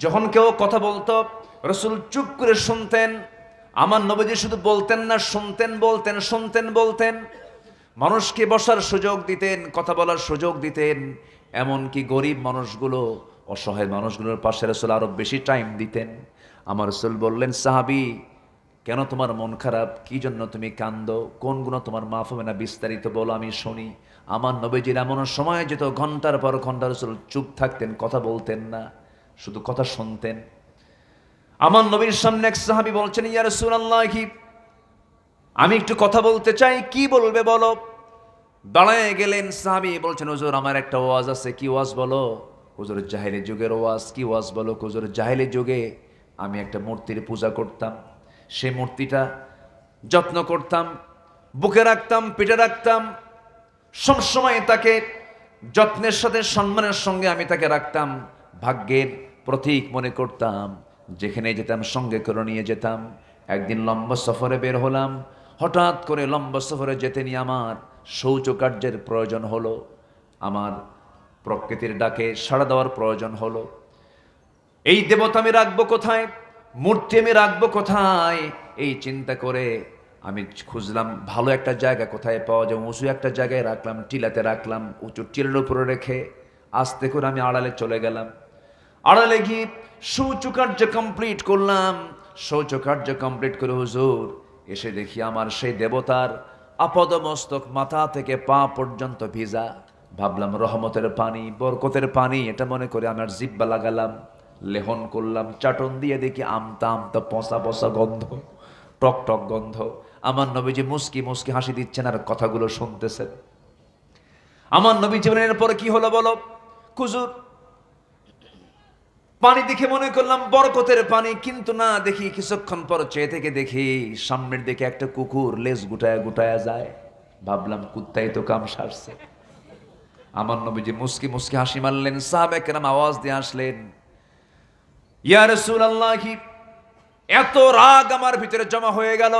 যখন কেউ কথা বলতো, রাসূল চুপ করে শুনতেন। আমার নবীজি শুধু বলতেন না, শুনতেন, বলতেন, শুনতেন, বলতেন। মানুষকে বসার সুযোগ দিতেন, কথা বলার সুযোগ দিতেন। এমনকি গরিব মানুষগুলো, অসহায় মানুষগুলোর পাশে রাসূল আরো বেশি টাইম দিতেন। আমার রাসূল বললেন, সাহাবী কেন তোমার মন খারাপ, কি জন্য তুমি কান্দো, কোন গুনাহ তোমার মাফ হবে না, বিস্তারিত বলো আমি শুনি। আমার নবীজির এমন সময় যেত ঘন্টার পর ঘন্টা রাসূল চুপ থাকতেন, কথা বলতেন না, শুধু কথা শুনতেন। আমার নবীর সামনে এক সাহাবী বলছেন, ইয়া রাসূলুল্লাহ, আমি একটু কথা বলতে চাই, কি বলবে বলো? দাঁড়ায় গেলেন সাহাবী, বলছেন, হুজুর আমার একটা ওয়াজ আছে। কি ওয়াজ বলো? হুজুর জাহেলি যুগের ওয়াজ। কি ওয়াজ বলো? হুজুর জাহেলি যুগে আমি একটা মূর্তির পূজা করতাম, সেই মূর্তিটা যত্ন করতাম, বুকে রাখতাম, পেটে রাখতাম, সবসময় তাকে যত্নের সাথে সম্মানের সঙ্গে আমি তাকে রাখতাম, ভাগ্যের প্রতীক মনে করতাম, যেখানে যেতাম সঙ্গে করে নিয়ে যেতাম। একদিন লম্বা সফরে বের হলাম, হঠাৎ করে লম্বা সফরে যেতে নিয়ে আমার শৌচকার্যের প্রয়োজন হলো, আমার প্রকৃতির ডাকে সাড়া দেওয়ার প্রয়োজন হলো। এই দেবতা আমি রাখবো কোথায়, মূর্তি আমি রাখবো কোথায়, এই চিন্তা করে আমি খুঁজলাম ভালো একটা জায়গা কোথায় পাওয়া যায়। উঁচু একটা জায়গায় রাখলাম, টিলাতে রাখলাম, উঁচু টিলার উপরে রেখে আস্তে করে আমি আড়ালে চলে গেলাম। আড়ালে গিয়ে শৌচকার্য কমপ্লিট করলাম। শৌচকার্য কমপ্লিট করে হুজুর এসে দেখি আমার সেই দেবতার আপাদমস্তক মাথা থেকে পা পর্যন্ত ভিজা। ভাবলাম রহমতের পানি, বরকতের পানি, এটা মনে করে আমার জিহ্বা লাগালাম, লেহন করলাম, চাটন দিয়ে দেখি আমতা আমতা পচা পচা গন্ধ, টক টক গন্ধ। আমার নবীজি মুস্কি মুস্কি হাসি দিচ্ছেন আর কথাগুলো শুনতেছেন। আমার নবী জীবনের পরে কি হলো বলো? হুজুর পানি দেখে মনে করলাম বরকতের পানি, কিন্তু না, দেখি কিছুক্ষণ পর চেয়ে থেকে দেখি সামনের দিকে একটা কুকুর লেজ গুটায়া গুটায়া যায়। ভাবলাম কুত্তাই তো কাম সারছে। আমার নবীজি মুস্কি মুস্কি হাসি মারলেন, সাহাবায়ে কেরাম আওয়াজ দিয়ে আসলেন, ইয়া রাসূলুল্লাহ, এত রাগ আমার ভিতরে জমা হয়ে গেল।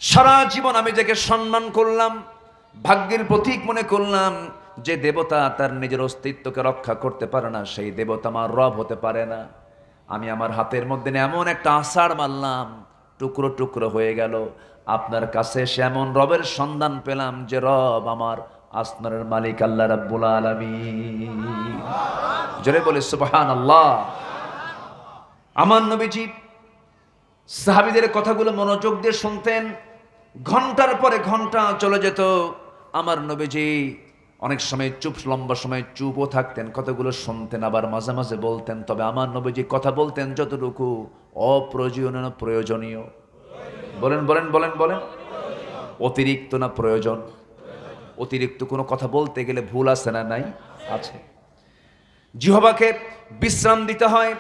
সারা জীবন আমি যাকে সম্মান করলাম, ভাগ্যের প্রতীক মনে করলাম, যে দেবতা তার নিজের অস্তিত্বকে রক্ষা করতে পারে না, সেই দেবতা আমার রব হতে পারে না। আমি আমার হাতের মধ্যে এমন একটা আষাঢ় মারলাম, টুকরো টুকরো হয়ে গেল। আপনার কাছে এসে এমন রবের সন্ধান পেলাম যে রব আমার আসমানের মালিক আল্লাহ রাব্বুল আলামিন। জোরে বলে সুবহানাল্লাহ। আমার নবীজি সাহাবীদের কথাগুলো মনোযোগ দিয়ে শুনতেন। ঘন্টার পরে ঘন্টা চলে যেত, আমার নবীজি অনেক সময় চুপ, লম্বা সময় চুপও থাকতেন, কতগুলো শুনতেন, আবার মাঝে মাঝে বলতেন। তবে আমার নবীজি কথা বলতেন যতটুকু অপ্রয়োজনীয় না প্রয়োজনীয়। বলেন বলেন বলেন বলেন, অতিরিক্ত না প্রয়োজন? অতিরিক্ত কোনো কথা বলতে গেলে ভুল আছে না নাই? আছে। জিহ্বাকে বিশ্রাম দিতে হয়।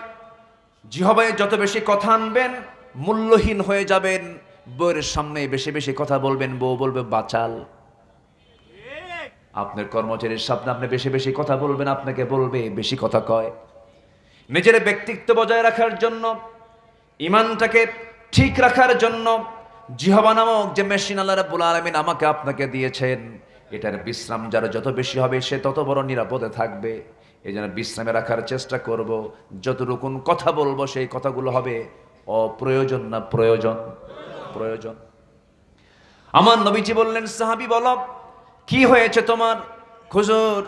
জিহ্বায় যত বেশি কথা আনবেন মূল্যহীন হয়ে যাবেন। বউয়ের সামনে বেশি বেশি কথা বলবেন, বউ বলবে বাচাল। আপনার কর্মচারীর সামনে আপনি বেশি বেশি কথা বলবেন, আপনাকে বলবে বেশি কথা কয়। নিজের ব্যক্তিত্ব বজায় রাখার জন্য, ইমানটাকে ঠিক রাখার জন্য জিহ্বা নামক যে মেশিন আল্লাহ রাব্বুল আলামিন আমাকে আপনাকে দিয়েছেন, এটার বিশ্রাম যারা যত বেশি হবে সে তত বড় নিরাপদে থাকবে। এই জন্য বিশ্রামে রাখার চেষ্টা করব। যতটুকু কথা বলবো সেই কথাগুলো হবে অপ্রয়োজন না প্রয়োজন? প্রয়োজন। আমার নবীজি বললেন, সাহাবী বলো কি হয়েছে তোমার? হুজুর,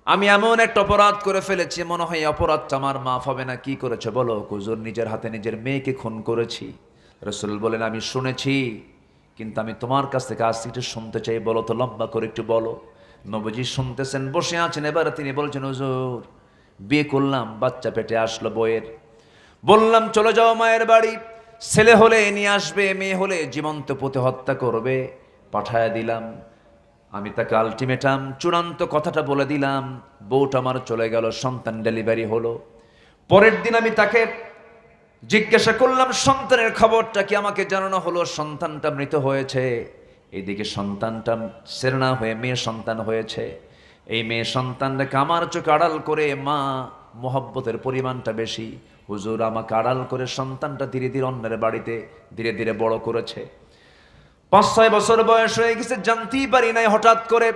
আমি এমন একটা অপরাধ করে ফেলেছি, মনে হয় অপরাধটা আমার মাফ হবে না। কি করেছে বলো? হুজুর, নিজের হাতে নিজের মেয়েকে খুন করেছি। রাসূল বলেন, আমি শুনেছি, কিন্তু আমি তোমার কাছ থেকে আজ একটু শুনতে চাই, বলো তো, লম্বা করে একটু বলো। নবীজি শুনতেছেন, বসে আছেন। এবার তিনি বলছেন, হুজুর, বিয়ে করলাম, বাচ্চা পেটে আসলো বইয়ের। বললাম চলে যাও মায়ের বাড়ি, ছেলে হলে নিয়ে আসবে, মেয়ে হলে জীবন্ত পুঁতে হত্যা করবে। পাঠায়া দিলাম। আমি তাকে আলটিমেটাম, চূড়ান্ত কথাটা বলে দিলাম। বউটা আমার চলে গেল, সন্তান ডেলিভারি হলো। পরের দিন আমি তাকে জিজ্ঞাসা করলাম, সন্তানের খবরটা কি? আমাকে জানানো হলো সন্তানটা মৃত হয়েছে। এইদিকে সন্তানটা সেরনা হয়ে মেয়ে সন্তান হয়েছে। এই মেয়ে সন্তানটাকে আমার চোখে আড়াল করে, মা মোহব্বতের পরিমাণটা বেশি। হুজুর, আমাকে আড়াল করে সন্তানটা ধীরে ধীরে অন্যের বাড়িতে ধীরে ধীরে বড় করেছে। 5-6 বছর বয়স হয়ে গেছে, জানতেই পারি নাই। হঠাৎ করে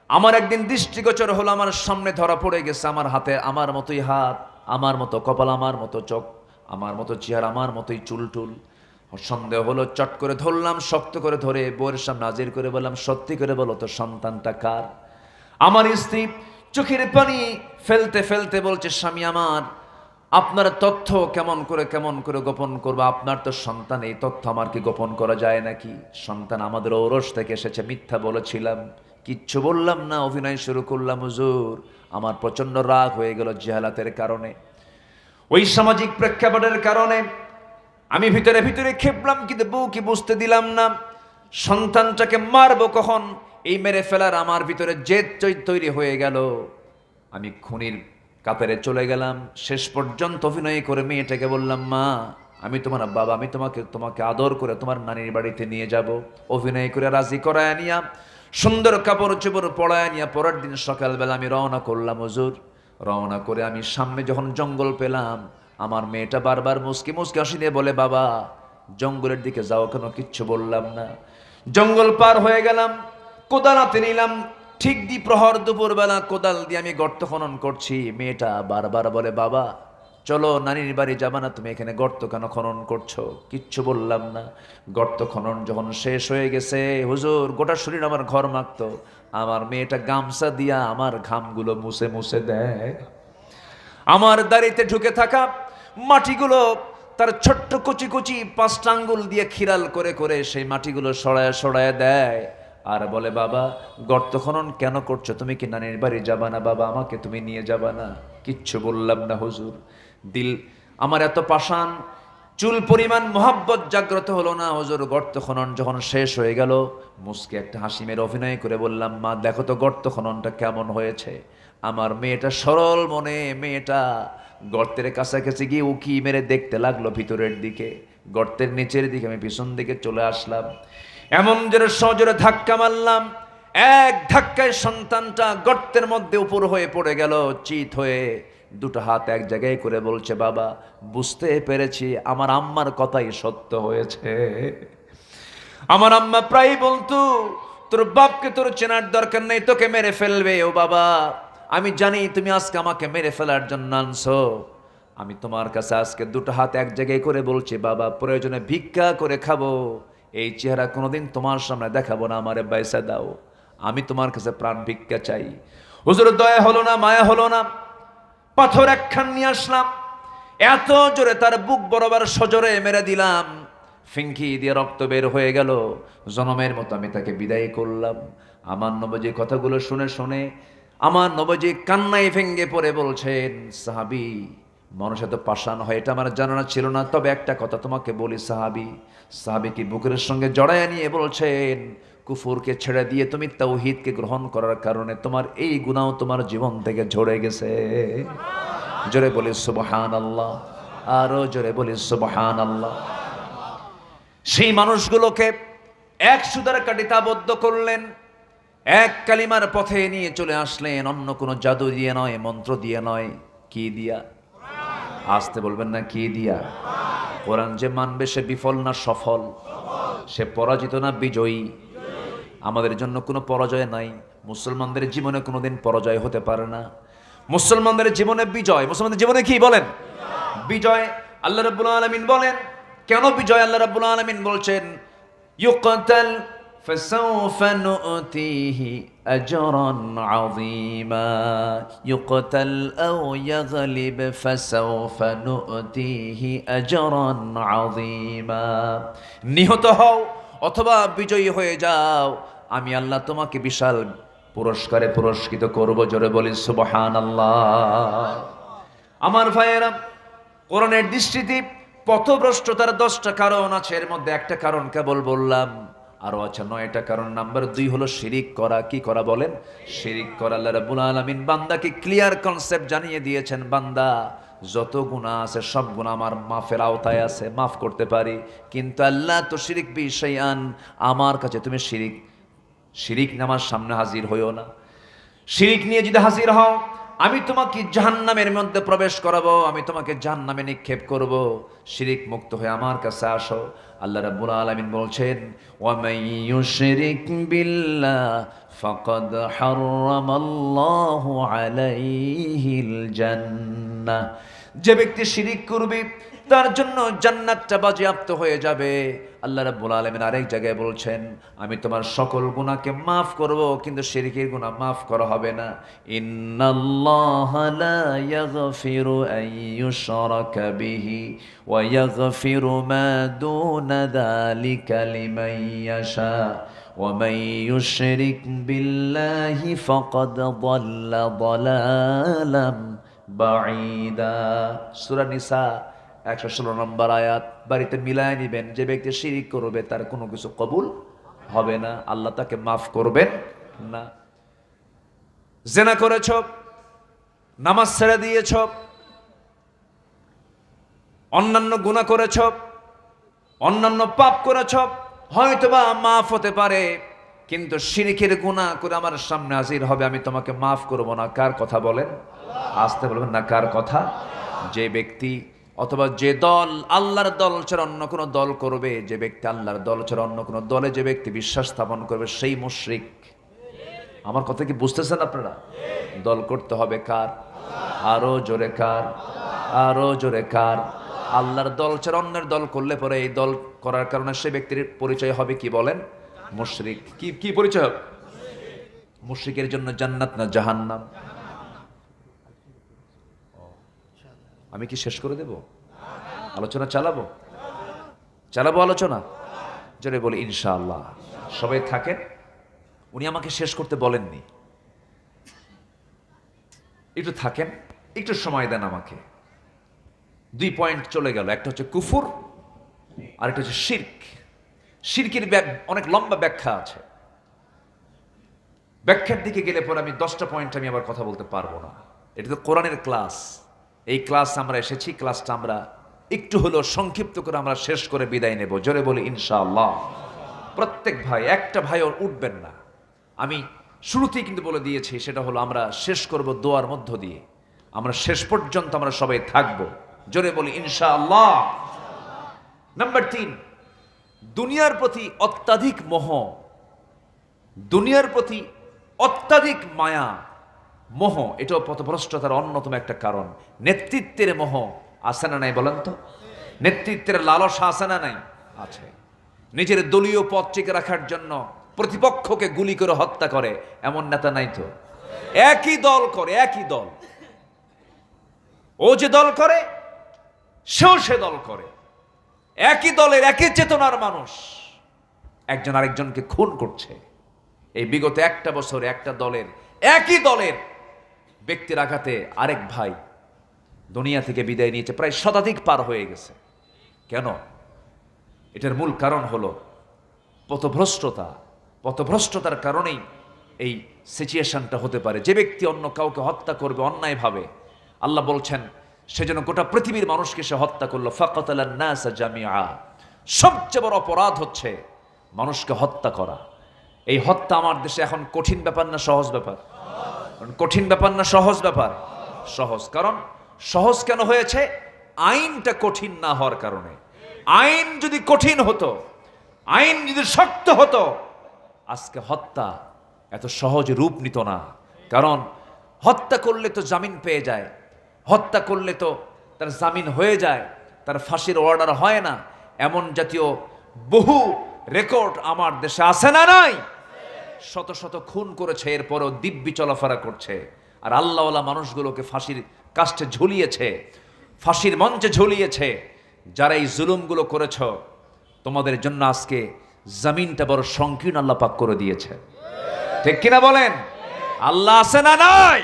আমার একদিন দৃষ্টিগোচর হলো, আমার সামনে ধরা পড়ে গেছে। আমার হাতে আমার মতোই হাত, আমার মতো কপাল, আমার মতো চোখ, আমার মতো চেহারা, আমার মতোই চুলটুল। সন্দেহ হলো, চট করে ধরলাম, শক্ত করে ধরে বউয়ের সামনে হাজির করে বললাম, সত্যি করে বলো তো, সন্তানটা কার? আমার স্ত্রী চোখের পানি ফেলতে ফেলতে বলছে, স্বামী আমার, আপনার তথ্য কেমন করে গোপন করবো? আপনার তো সন্তান, এই তথ্য আমার কি গোপন করা যায় নাকি? সন্তান আমাদের ঔরস থেকে এসেছে, মিথ্যা বলেছিলাম, কিচ্ছু বললাম না, অভিনয় শুরু করলাম। হুজুর, আমার প্রচন্ড রাগ হয়ে গেল জাহালাতের কারণে, ওই সামাজিক প্রেক্ষাপটের কারণে। আমি ভিতরে ভিতরে খেপলাম, কিন্তু বউকে বুঝতে দিলাম না। সন্তানটাকে মারবো কখন, এই মেরে ফেলার আমার ভিতরে জেদ তৈরি হয়ে গেল। আমি খুনির কাতারে চলে গেলাম। শেষ পর্যন্ত অভিনয় করে মেয়েটাকে বললাম, মা, আমি তোমার বাবা, আমি তোমাকে আদর করে তোমার নানির বাড়িতে নিয়ে যাব। অভিনয় করে রাজি করায় নিয়া, সুন্দর কাপড় চোপড় পরায় নিয়া, পরের দিন সকালবেলা আমি রওনা করলাম। হুজুর, রওনা করে আমি সামনে যখন জঙ্গল পেলাম, আমার মেয়েটা বারবার মুসকি মুসকি হাসি দিয়ে বলে, বাবা, জঙ্গলের দিকে যাও কেন? কিচ্ছু বললাম না। জঙ্গল পার হয়ে গেলাম, কোদাল হাতে নিলাম। ঠিক দ্বিপ্রহর দুপুরবেলা কোদাল দিয়ে আমি গর্ত খনন করছি। মেয়েটা বারবার বলে, বাবা, চলো, নানির বাড়ি যাবা না? তুমি এখানে গর্ত কেন খনন করছো? কিচ্ছু বললাম না। গর্ত খনন যখন শেষ হয়ে গেছে, হুজুর, গোটা শরীর আমার ঘর মাখতো। আমার মেয়েটা গামছা দিয়া আমার ঘামগুলো মুছে মুছে দেয়। আমার দাড়িতে ঢুকে থাকা মাটিগুলো তার ছোট্ট কচি কচি 5টা আঙ্গুল দিয়ে খিরাল করে করে সেই মাটিগুলো সরায় সরায় দেয়। আর বলে, বাবা, গর্ত খনন কেন করছো? তুমি কি নানির বাড়ি যাবা না? বাবা, আমাকে তুমি নিয়ে যাবা না? কিচ্ছু বললাম না হুজুর। দিল আমার এত পাষাণ, চুল পরিমাণ মোহাব্বত জাগ্রত হলো না। হুজুর, গর্ত খনন যখন শেষ হয়ে গেল, মুসকে একটা হাসি মেরে অভিনয় করে বললাম, মা, দেখো তো গর্ত খননটা কেমন হয়েছে। আমার মেয়েটা সরল মনে, মেয়েটা গর্তের কাছাকাছি গিয়ে উকি মেরে দেখতে লাগলো ভিতরের দিকে, গর্তের নিচের দিকে। আমি পিছন দিকে চলে আসলাম, এমন জোরে সজোরে ধাক্কা মারলাম, এক ধাক্কায় সন্তানটা গর্তের মধ্যে উপর হয়ে পড়ে গেল, চিত হয়ে। দুটো হাত এক জায়গায় করে বলছে, বাবা, বুঝতে পেরেছি, আমার আম্মার কথাই সত্য হয়েছে। আমার আম্মা প্রায় বলতো, তোর বাপকে তোর চেনার দরকার নেই, তোকে মেরে ফেলবে। ও বাবা, আমি জানি তুমি আজকে আমাকে মেরে ফেলার জন্য আনছো। আমি তোমার কাছে আজকে দুটো হাত এক জায়গায় করে বলছি, বাবা, প্রয়োজনে ভিক্ষা করে খাবো, এই চেহারা কোনোদিন তোমার সামনে দেখাবো না। আমারে বাইসা দাও, আমি তোমার কাছে প্রাণ ভিক্ষা চাই। হুজুর, দয়া হলো না, মায়া হলো না, পাথর একখান নিয়ে আসলাম, এত জোরে তার বুক বরাবর সজোরে মেরে দিলাম, ফিঙ্কি দিয়ে রক্ত বের হয়ে গেল। জনমের মতো আমি তাকে বিদায় করলাম। আমার নবীজি কথাগুলো শুনে শুনে আমার নবীজি কান্নায় ভেঙ্গে পড়ে বলছেন, সাহাবী, মানুষ এত পাষাণ হয় এটা আমার জানা ছিল না, তবে একটা কথা তোমাকে বলি সাহাবী। সাহাবীকে বুকের সঙ্গে জড়ায় নিয়ে বলছেন, কুফুরকে ছেড়ে দিয়ে তুমি তাওহীদকে গ্রহণ করার কারণে তোমার এই গুনাহ তোমার জীবন থেকে ঝরে গেছে। জোরে বলি সুবহানাল্লাহ, আরো জোরে বলি সুবহানাল্লাহ। সেই মানুষগুলোকে এক সুতার কাঠিতে আবদ্ধ করলেন, এক কালিমার পথে নিয়ে চলে আসলেন, অন্য কোনো জাদু দিয়ে নয়, মন্ত্র দিয়ে নয়। কি দিয়া? আসতে বলবেন না, কি দিয়া? কোরআন যে মানবে সে বিফল না সফল, সে পরাজিত না বিজয়ী। আমাদের জন্য কোনো পরাজয় নাই, মুসলমানদের জীবনে কোনোদিন পরাজয় হতে পারে না। মুসলমানদের জীবনে বিজয়। মুসলমানদের জীবনে কি বলেন? বিজয়। আল্লাহ রাব্বুল আলামিন বলেন, কেন বিজয়? আল্লাহ রাব্বুল আলামিন বলছেন, ইউকতাল ফাসাউফা নুতিহি আজরান আযীমা, ইউকতাল আও ইয়াগলিব ফাসাউফা নুতিহি আজরান আযীমা। নিহত হও অথবা বিজয়ী হয়ে যাও, আমি আল্লাহ তোমাকে বিশাল পুরস্কারে পুরস্কৃত করব। জোরে বলি সুবহানাল্লাহ। আমার ভাইয়েরা, কোরআনের দৃষ্টিতে পথভ্রষ্টতার 10টা কারণ আছে, এর মধ্যে একটা কারণ কেবল বললাম, আরো আছে 9টা কারণ। নাম্বার 2 হলো শিরিক করা। কি করা বলেন? শিরিক করা। আল্লাহ রাব্বুল আলামিন বান্দাকে ক্লিয়ার কনসেপ্ট জানিয়ে দিয়েছেন, বান্দা যত গুনাহ আছে সব গুনাহ আমার মাফের আওতায় আছে, মাফ করতে পারি, কিন্তু আল্লাহ তো শিরিক বিশাইআন, আমার কাছে তুমি শিরিক নামার সামনে হাজির হইও না। শিরিক নিয়ে যদি হাজির হও, আমি তোমাকে জাহান্নামের মধ্যে প্রবেশ করাবো, আমি তোমাকে জাহান্নামে নিক্ষেপ করব। শিরিক মুক্ত হয়ে আমার কাছে আসো। আল্লাহ রাব্বুল আলামিন বলছেন, ওয়া মান ইউশরিক বিল্লাহ ফাকাদ হারামাল্লাহু আলাইহিল জান্নাহ। যে ব্যক্তি শিরিক করবে তার জন্য জান্নাতটা বাজেয়াপ্ত হয়ে যাবে। আল্লাহ রাব্বুল আলামিন আরেক জায়গায় বলছেন, আমি তোমার সকল গুনাহকে মাফ করব, কিন্তু শিরকের গুনাহ মাফ করা হবে না। ইন্নাল্লাহা লা ইয়াগফিরু আন ইউশরাকা বিহি ওয়া ইয়াগফিরু মা দুনা যালিকা লিমান ইয়াশা ওয়া মান ইউশরিক বিল্লাহি ফাকাদ যাল্লা যালালাম বাঈদা। সূরা নিসা 116 নম্বর আয়াত। বাড়িতে মিলায় নিবেন, যে ব্যক্তি শিরিক করবে তার কোনো কিছু কবুল হবে না, আল্লাহ তাকে মাফ করবেন না। জেনা করেছ, নামাজ ছেড়ে দিয়েছ, অন্যান্য গুনাহ করেছ, অন্যান্য পাপ করেছ, হয়তোবা মাফ হতে পারে, কিন্তু শিরিকের গুনাহ করে আমার সামনে হাজির হবে, আমি তোমাকে মাফ করব না। কার কথা বলেন? আসতে বলবেন না, কার কথা? যে ব্যক্তি অথবা যে দল আল্লাহর দল ছাড়া অন্য কোনো দল করবে, যে ব্যক্তি আল্লাহর দল ছাড়া অন্য কোনো দলে যে ব্যক্তি বিশ্বাস স্থাপন করবে, সেই মুশরিক। আমার কথা কি বুঝতেছেন আপনারা? দল করতে হবে কার? আরো জোরে কার? আরো জোরে কার? আল্লাহর দল ছাড়া অন্যের দল করলে পরে এই দল করার কারণে সেই ব্যক্তির পরিচয় হবে কি বলেন? মুশরিক। কি পরিচয় হবে? মুশরিকের জন্য জান্নাত না জাহান্নাম? আমি কি শেষ করে দেব? আলোচনা চালাবো আলোচনা? জোরে বলি ইনশাআল্লাহ। সবাই থাকেন। উনি আমাকে শেষ করতে বলেননি, একটু থাকেন, একটু সময় দেন আমাকে। 2 পয়েন্ট চলে গেল, একটা হচ্ছে কুফর আর একটা হচ্ছে শিরক। শিরকের অনেক লম্বা ব্যাখ্যা আছে, ব্যাখ্যার দিকে গেলে পরে আমি 10টা পয়েন্ট আমি আবার কথা বলতে পারবো না। এটা তো কোরআনের ক্লাস, এই ক্লাস আমরা এসেছি, ক্লাসটা আমরা একটু হলেও সংক্ষিপ্ত করে আমরা শেষ করে বিদায় নেব। জোরে বলি ইনশাআল্লাহ। প্রত্যেক ভাই, একটা ভাইও উঠবেন না, আমি শুরুতেই কিন্তু বলে দিয়েছি, সেটা হলো আমরা শেষ করব দোয়ার মধ্য দিয়ে। আমরা শেষ পর্যন্ত আমরা সবাই থাকব। জোরে বলি ইনশাআল্লাহ। নাম্বার 3, দুনিয়ার প্রতি অত্যাধিক মোহ, দুনিয়ার প্রতি অত্যাধিক মায়া, মোহ, এটাও পথভ্রষ্টতার অন্যতম একটা কারণ। নেতৃত্বের মোহ আছে না নাই বলেন তো? নেতৃত্বের লালসা আছে না নাই? আছে। নিজের দলীয় পদ টিকে রাখার জন্য প্রতিপক্ষকে গুলি করে হত্যা করে এমন নেতা নাই তো? একই দল করে, একই দল, ও যে দল করে সেও সে দল করে, একই দলের একই চেতনার মানুষ একজন আরেকজনকে খুন করছে। এই বিগত একটা বছরে একটা দলের, একই দলের ব্যক্তির আঘাতে আরেক ভাই দুনিয়া থেকে বিদায় নিয়েছে, প্রায় শতাধিক পার হয়ে গেছে। কেন? এটার মূল কারণ হলো পথভ্রষ্টতা। পথভ্রষ্টতার কারণেই এই সিচুয়েশনটা হতে পারে। যে ব্যক্তি অন্য কাউকে হত্যা করবে অন্যায়ভাবে, আল্লাহ বলছেন সেজন্য গোটা পৃথিবীর মানুষকে সে হত্যা করলো। ফাকাতালান নাসা জামিআ। সবচেয়ে বড় অপরাধ হচ্ছে মানুষকে হত্যা করা। এই হত্যা আমার দেশে এখন কঠিন ব্যাপার না সহজ ব্যাপার? কঠিন ব্যাপার না সহজ ব্যাপার? সহজ। কারণ সহজ কেন হয়েছে? আইনটা কঠিন না হওয়ার কারণে। আইন যদি কঠিন হতো, আইন যদি শক্ত হতো, আজকে হত্যা এত সহজ রূপ নিত না। কারণ হত্যা করলে তো জামিন পেয়ে যায়, হত্যা করলে তো তার জামিন হয়ে যায়, তার ফাঁসির অর্ডার হয় না। এমন জাতীয় বহু রেকর্ড আমার দেশে আছে না নাই? শত শত খুন করেছে, এরপরও দিব্যি চলাফেরা করছে। আর আল্লাহওয়ালা মানুষগুলোকে ফাঁসির কাষ্ঠে ঝুলিয়েছে, ফাঁসির মঞ্চে ঝুলিয়েছে। যারা এই জুলুমগুলো করেছ, তোমাদের জন্য আজকে জমিনটা বড় সংকীর্ণ আল্লাহ পাক করে দিয়েছে। ঠিক কিনা বলেন? আল্লাহ আছে না নাই?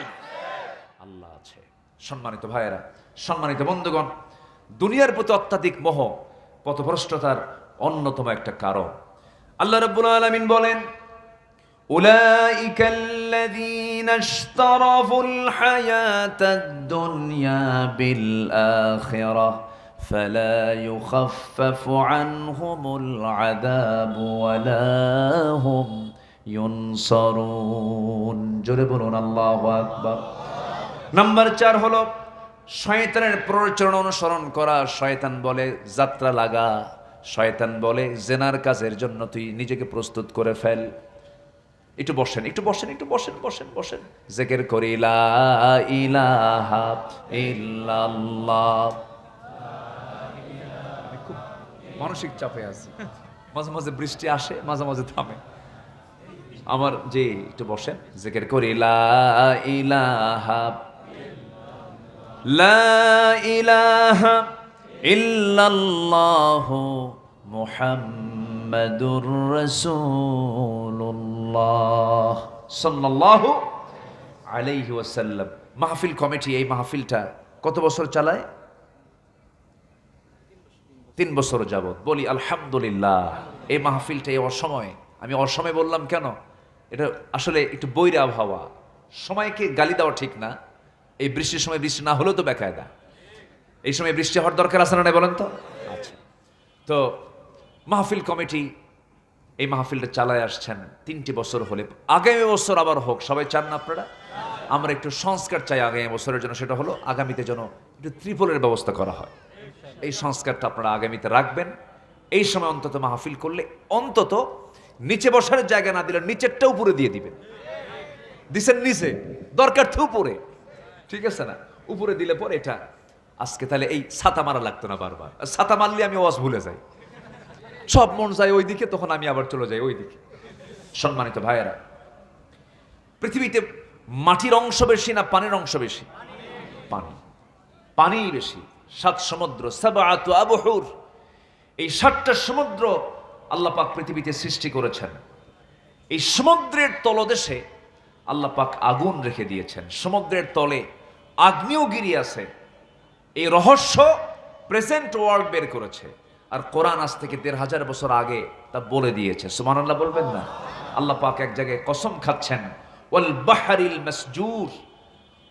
আল্লাহ আছে। সম্মানিত ভাইয়েরা, সম্মানিত বন্ধুগণ, দুনিয়ার প্রতি অত্যাধিক মোহ পথভ্রষ্টতার অন্যতম একটা কারণ। আল্লাহ রাব্বুল আলামিন বলেন, উলাইকা আল্লাযীনা ইশতারাফুল হায়াতাদ দুনিয়া বিল আখিরাহ ফালা ইউখাফফাফু আনহুমুল আযাবু ওয়ালা হুম ইউনসারুন। জোরে বলুন আল্লাহু আকবার। নাম্বার 4 হলো শয়তানের প্ররোচনা অনুসরণ করা। শয়তান বলে যাত্রা লাগা, শয়তান বলে জেনার কাজের জন্য তুই নিজেকে প্রস্তুত করে ফেল। একটু বসেন, একটু বসেন, একটু বসেন, বসেন, বসেন। জিকির করি লা ইলাহা ইল্লাল্লাহ। খুব মানসিক চাপে আছি, মাঝে মাঝে বৃষ্টি আসে, মাঝে মাঝে থামে আমার। যে একটু বসেন, জিকির করি লা ইলাহা লা ইলাহা ইল্লাল্লাহু মুহাম্মাদুর রাসূলুল্লাহ সাল্লাল্লাহু আলাইহি ওয়াসাল্লাম। মাহফিল কমিটি এই মাহফিলটা কত বছর চালায়? 3 বছর যাবত। বলি আলহামদুলিল্লাহ। এই মাহফিলটা এই অসময়ে, আমি অসময়ে বললাম কেন? এটা আসলে একটু বৈরী আবহাওয়া। সময়কে গালি দেওয়া ঠিক না। এই বৃষ্টির সময় বৃষ্টি না হলেও তো বেকায়দা। এই সময় বৃষ্টি হওয়ার দরকার আছে না, বলেন তো? আচ্ছা, তো মাহফিল কমিটি এই মাহফিলটা চালায় আসছেন 3টি বছর হলে। আগামী বছর আবার হোক, সবাই চান না আপনারা? আমরা একটু সংস্কার চাই আগামী বছরের জন্য। সেটা হলো আগামীতে যেন একটু ত্রিপলের ব্যবস্থা করা হয়। এই সংস্কারটা আপনারা আগামীতে রাখবেন। এই সময় অন্তত মাহফিল করলে অন্তত নিচে বসার জায়গা না দিলে নিচেরটা উপরে দিয়ে দিবেন। দিছেন নিচে, দরকার তো উপরে, ঠিক আছে না? উপরে দিলে পরে এটা আজকে তাহলে এই ছাতা মারা লাগতো না বারবার। ছাতা মারলে আমি ওয়াজ ভুলে যাই, সব মন যায় ওইদিকে, তখন আমি আবার চলে যাই ওইদিকে। সম্মানিত ভাইয়েরা, পৃথিবীতে মাটির অংশ বেশি না পানির অংশ বেশি? পানি, পানিই বেশি। 7 সমুদ্র, সাবআতু আবহুর, এই 7টা সমুদ্র আল্লাহ পাক পৃথিবীতে সৃষ্টি করেছেন। এই সমুদ্রের তলদেশে আল্লাহ পাক আগুন রেখে দিয়েছেন। সমুদ্রের তলে আগ্নেয়গিরি আছে। এই রহস্য প্রেজেন্ট ওয়ার্ল্ড বের করেছে। আর কোরআন আজ থেকে 1500 বছর আগে তা বলে দিয়েছে। সুবহানাল্লাহ বলবেন না? আল্লাহ পাক এক জায়গায় কসম খাচ্ছেন, ওয়াল বাহরিল মাসজুর,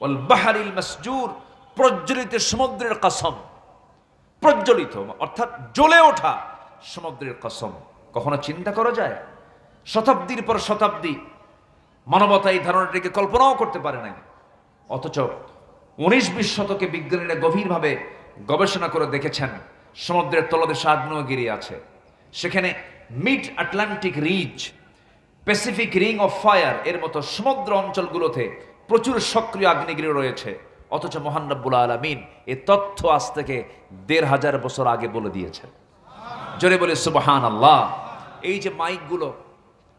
ওয়াল বাহরিল মাসজুর, প্রজ্বলিত সমুদ্রের কসম। প্রজ্বলিত অর্থাৎ জ্বলে ওঠা সমুদ্রের কসম। কখনো চিন্তা করা যায়? শতাব্দীর পর শতাব্দী মানবতা এই ধারণাটিকে কল্পনাও করতে পারে নাই। অথচ 19-20 শতকে বিজ্ঞানীরা গভীরভাবে গবেষণা করে দেখেছেন সমুদ্রের তলদেশে আগ্নেয়গিরি আছে। সেখানে mid Atlantic ridge, Pacific ring of fire এর মতো সমুদ্র অঞ্চলগুলোতে প্রচুর সক্রিয় আগ্নেয়গিরি রয়েছে। অথচ মহান রব্বুল আলামিন এই তথ্য আজ থেকে 1500 বছর আগে বলে দিয়েছেন। জোরে বলে সুবহানাল্লাহ। এই যে মাইকগুলো